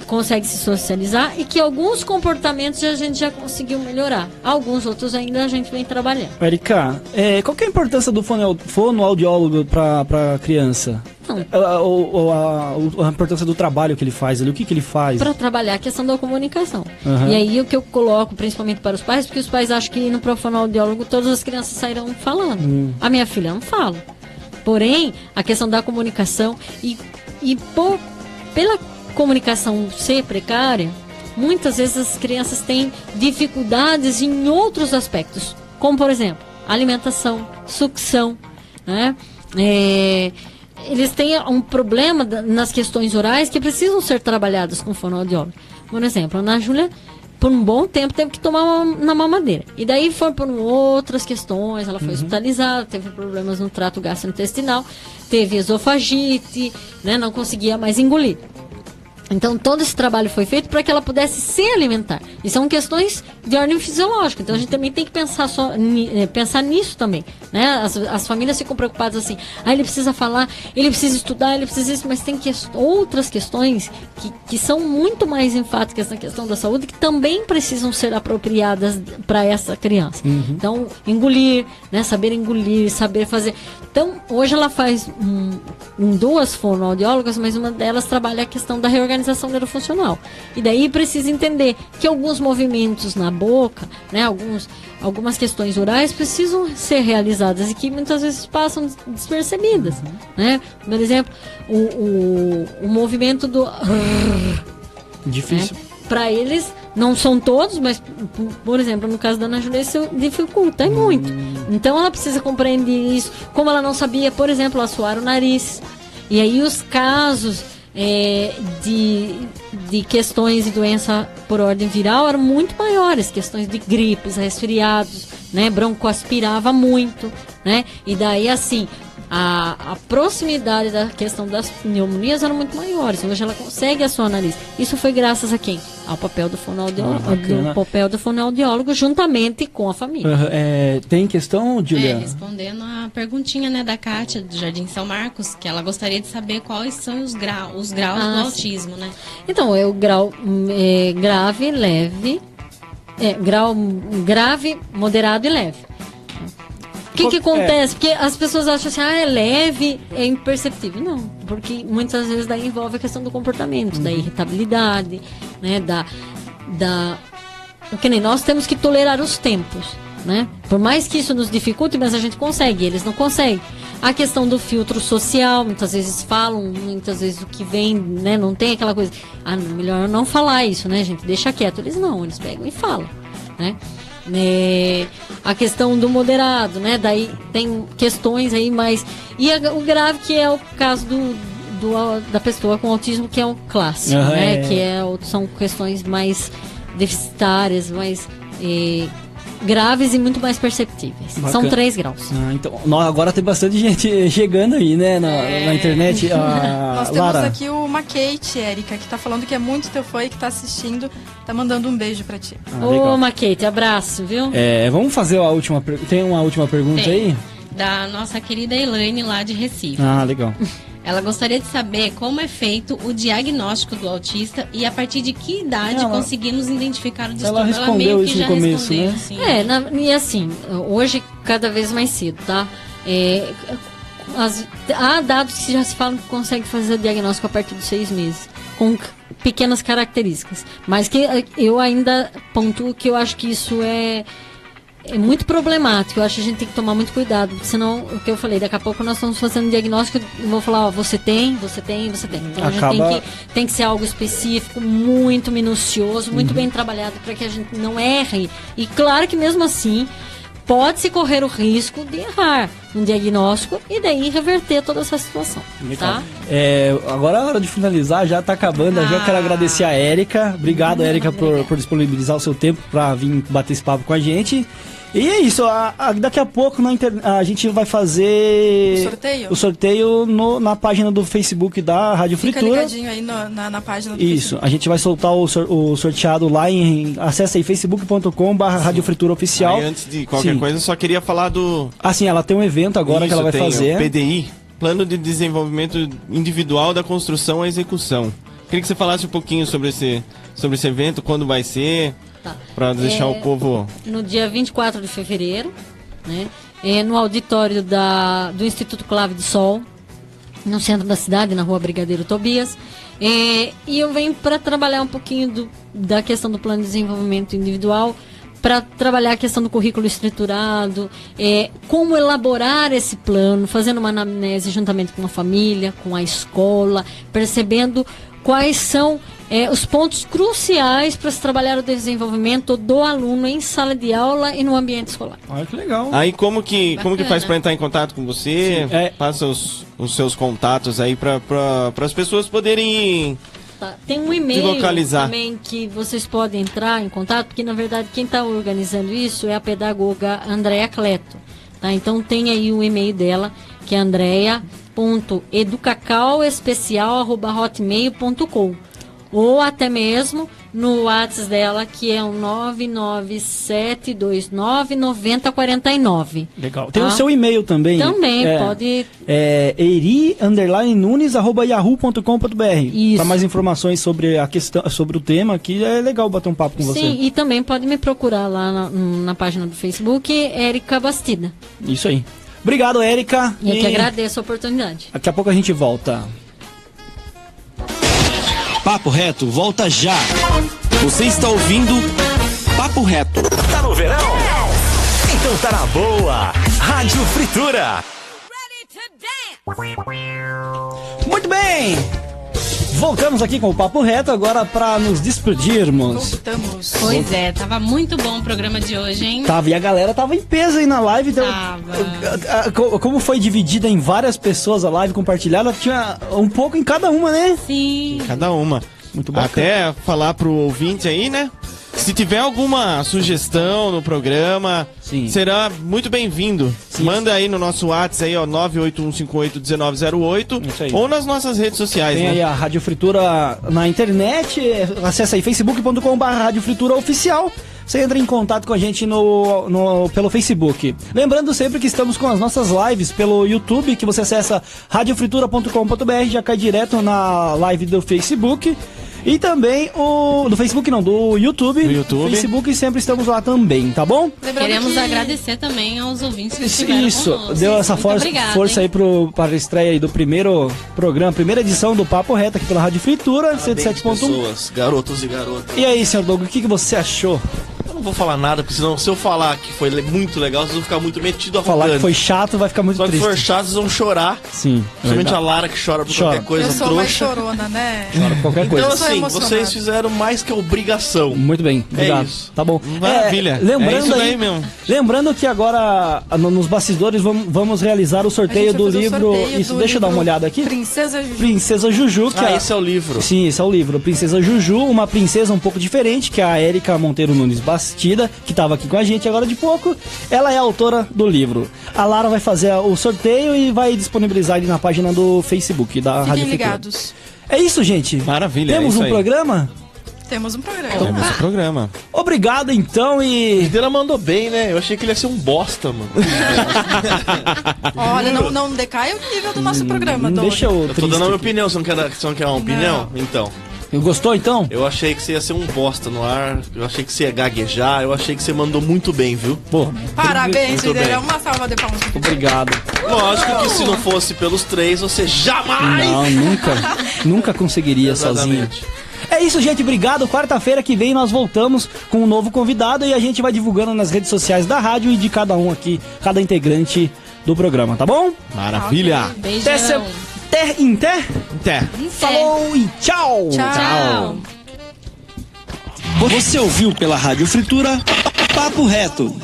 consegue se socializar e que alguns comportamentos a gente já conseguiu melhorar. Alguns outros ainda a gente vem trabalhando. Erika, qual que é a importância do fonoaudiólogo para a criança? A importância do trabalho que ele faz, o que ele faz? Para trabalhar a questão da comunicação. E aí o que eu coloco principalmente para os pais, porque os pais acham que indo para o fonoaudiólogo todas as crianças sairão falando. A minha filha não fala. Porém, a questão da comunicação pela comunicação ser precária, muitas vezes as crianças têm dificuldades em outros aspectos, como por exemplo, alimentação, sucção, né? eles têm um problema nas questões orais que precisam ser trabalhadas com fonoaudiólogo. Por exemplo, a Ana Júlia, por um bom tempo, teve que tomar na mamadeira. E daí foi por outras questões, ela foi hospitalizada, teve problemas no trato gastrointestinal, teve esofagite, né, não conseguia mais engolir. Então, todo esse trabalho foi feito para que ela pudesse se alimentar. E são questões de ordem fisiológica. Então, a gente também tem que pensar nisso também. Né? As famílias ficam preocupadas assim. Ele precisa falar, ele precisa estudar, ele precisa isso. Mas tem outras questões que são muito mais enfáticas na questão da saúde, que também precisam ser apropriadas para essa criança. Então, engolir, né? Saber engolir, saber fazer. Então, hoje ela faz duas fonoaudiólogas, mas uma delas trabalha a questão da reorganização neurofuncional. E daí precisa entender que alguns movimentos na boca, né, algumas questões orais precisam ser realizadas e que muitas vezes passam despercebidas. Né? Por exemplo, o movimento do... Difícil. Né? Para eles, não são todos, mas, por exemplo, no caso da Ana Júlia, isso dificulta muito. Então ela precisa compreender isso. Como ela não sabia, por exemplo, assoar o nariz. E aí os casos de questões de doença por ordem viral eram muito maiores, questões de gripes, resfriados, né, broncoaspirava muito, né, e daí assim a proximidade da questão das pneumonias era muito maiores. Hoje ela consegue assoar o nariz. Isso foi graças a quem? Ao papel do fonoaudiólogo juntamente com a família. Tem questão, Julia? Respondendo a perguntinha, né, da Kátia do Jardim São Marcos, que ela gostaria de saber quais são os graus do autismo, né? Então, é o grau grave, leve, grau grave, moderado e leve. O que acontece? Porque as pessoas acham assim, é leve, é imperceptível. Não, porque muitas vezes daí envolve a questão do comportamento, da irritabilidade, né, que nem nós temos que tolerar os tempos, né? Por mais que isso nos dificulte, mas a gente consegue, eles não conseguem. A questão do filtro social, muitas vezes falam, muitas vezes o que vem, né, não tem aquela coisa, melhor não falar isso, né, gente, deixa quieto. Eles pegam e falam, né? A questão do moderado, né? Daí tem questões aí mais... E o grave, que é o caso da pessoa com autismo, que é o clássico, né? Que são questões mais deficitárias, mais graves e muito mais perceptíveis. Bacana. São 3 graus. Então, agora tem bastante gente chegando aí, né, na internet. Nós temos Lara. aqui o Maquete, Érica, que tá falando que é muito teu fã e que tá assistindo, tá mandando um beijo pra ti. Ô, Maquete, abraço, viu? Vamos fazer a última pergunta. Tem uma última pergunta aí? Da nossa querida Elaine, lá de Recife. Legal. Ela gostaria de saber como é feito o diagnóstico do autista e a partir de que idade conseguimos identificar o distúrbio. Ela respondeu isso no começo, né? Sim. E assim, hoje cada vez mais cedo, tá? Há dados que já se falam que consegue fazer o diagnóstico a partir de 6 meses, com pequenas características. Mas que eu ainda pontuo que eu acho que isso é muito problemático. Eu acho que a gente tem que tomar muito cuidado, porque senão, o que eu falei, daqui a pouco nós estamos fazendo um diagnóstico e vou falar, você tem. Então a gente tem que ser algo específico, muito minucioso, muito bem trabalhado, para que a gente não erre. E claro que mesmo assim pode-se correr o risco de errar um diagnóstico e daí reverter toda essa situação. Tá? Agora é a hora de finalizar, já está acabando. Eu já quero agradecer a Érica. Obrigado, Érica, por disponibilizar o seu tempo para vir bater esse papo com a gente. E é isso, daqui a pouco a gente vai fazer o sorteio na página do Facebook da Rádio Fritura. Fica ligadinho aí na página do Isso, Facebook. a gente vai soltar o sorteado lá acessa aí facebook.com/Rádio Fritura Oficial. Aí, antes de qualquer coisa, eu só queria falar do... Sim, ela tem um evento agora que ela vai fazer. O PDI, Plano de Desenvolvimento Individual da Construção à Execução. Queria que você falasse um pouquinho sobre esse evento, quando vai ser... Tá. Para deixar o povo... No dia 24 de fevereiro, né, no auditório do Instituto Clave de Sol, no centro da cidade, na rua Brigadeiro Tobias. E eu venho para trabalhar um pouquinho da questão do plano de desenvolvimento individual, para trabalhar a questão do currículo estruturado, como elaborar esse plano, fazendo uma anamnese juntamente com a família, com a escola, percebendo quais são os pontos cruciais para se trabalhar o desenvolvimento do aluno em sala de aula e no ambiente escolar. Olha que legal. Aí como que faz para entrar em contato com você? Passa os seus contatos aí para as pessoas poderem Tem um e-mail localizar também que vocês podem entrar em contato, porque na verdade quem está organizando isso é a pedagoga Andréa Cleto. Tá? Então tem aí o e-mail dela, que é andrea.educacalespecial@hotmail.com, ou até mesmo no WhatsApp dela, que é o 997299049. Legal. Tem o seu e-mail também. Também, pode... eri_nunes@yahoo.com.br. Isso. Para mais informações sobre a questão, sobre o tema, que é legal bater um papo com você. Sim, e também pode me procurar lá na página do Facebook, Érica Bastida. Isso aí. Obrigado, Érica. Eu que agradeço a oportunidade. Daqui a pouco a gente volta. Papo Reto volta já. Você está ouvindo Papo Reto. Tá no verão? Então tá na boa. Rádio Fritura. Muito bem. Voltamos aqui com o Papo Reto agora para nos despedirmos. Voltamos. Pois é, tava muito bom o programa de hoje, hein? Tava, e a galera tava em peso aí na live. Então, como foi dividida em várias pessoas a live compartilhada, tinha um pouco em cada uma, né? Sim. cada uma. Muito bacana. Até falar pro ouvinte aí, né? Se tiver alguma sugestão no programa, Sim. será muito bem-vindo. Sim. Manda aí no nosso WhatsApp aí, ó, 981581908, Isso aí. ou nas nossas redes sociais, Tem né? aí a Rádio Fritura na internet, acessa aí facebook.com/Rádio Fritura Oficial. Você entra em contato com a gente pelo Facebook. Lembrando sempre que estamos com as nossas lives pelo YouTube, que você acessa radiofritura.com.br, já cai direto na live do Facebook. E também do Facebook não, do YouTube. Do YouTube. Facebook sempre estamos lá também, tá bom? Lembrando Queremos que- agradecer também aos ouvintes que estiveram Isso, conosco. deu essa Muito força obrigada, aí hein? para a estreia aí do primeiro programa, primeira edição do Papo Reto aqui pela Rádio Fritura, 107.1. Pessoas, garotos e garotas. E aí, senhor Doug, o que você achou? Eu não vou falar nada, porque senão se eu falar que foi muito legal, vocês vão ficar muito metidos a Falar que foi chato vai ficar muito Só que triste. for chato, vocês vão chorar. Sim, Principalmente a Lara que chora por Chora. qualquer coisa Eu sou mais trouxa. chorona, né? Chora por qualquer Então coisa. sou assim, emocionada. vocês fizeram mais que a obrigação. Muito bem, obrigado. isso. Tá bom. Maravilha. Lembrando É isso aí, daí mesmo. Lembrando que agora nos bastidores vamos realizar o A sorteio gente vai do fazer o livro. sorteio Isso, do deixa eu dar uma livro olhada aqui. Princesa Juju. Princesa Juju, que Esse é o livro. Sim, esse é o livro. Princesa Juju, uma princesa um pouco diferente, que é a Érica Monteiro Nunes Bastida, que estava aqui com a gente agora de pouco. Ela é a autora do livro. A Lara vai fazer o sorteio e vai disponibilizar ele na página do Facebook da Rádio Fiquem Fritura. ligados. É isso, gente. Maravilha, Temos é isso um aí. programa? Temos um programa. Temos o programa. Obrigado, então, A e... Inteira mandou bem, né? Eu achei que ele ia ser um bosta, mano. Olha, não decai o nível do nosso programa, Doug. Deixa eu... Eu tô dando a minha opinião, você não quer uma opinião? Então. Gostou, então? Eu achei que você ia ser um bosta no ar, eu achei que você ia gaguejar, eu achei que você mandou muito bem, viu? Pô, Parabéns, Muito líder. bem. Uma salva de palmas. obrigado. Lógico que se não fosse pelos três, você jamais... Não, nunca conseguiria sozinho. Exatamente. É isso, gente. Obrigado. Quarta-feira que vem nós voltamos com um novo convidado e a gente vai divulgando nas redes sociais da rádio e de cada um aqui, cada integrante do programa, tá bom? Maravilha. Beijão. Até. Falou e tchau. Tchau. Você ouviu pela Rádio Fritura Papo Reto.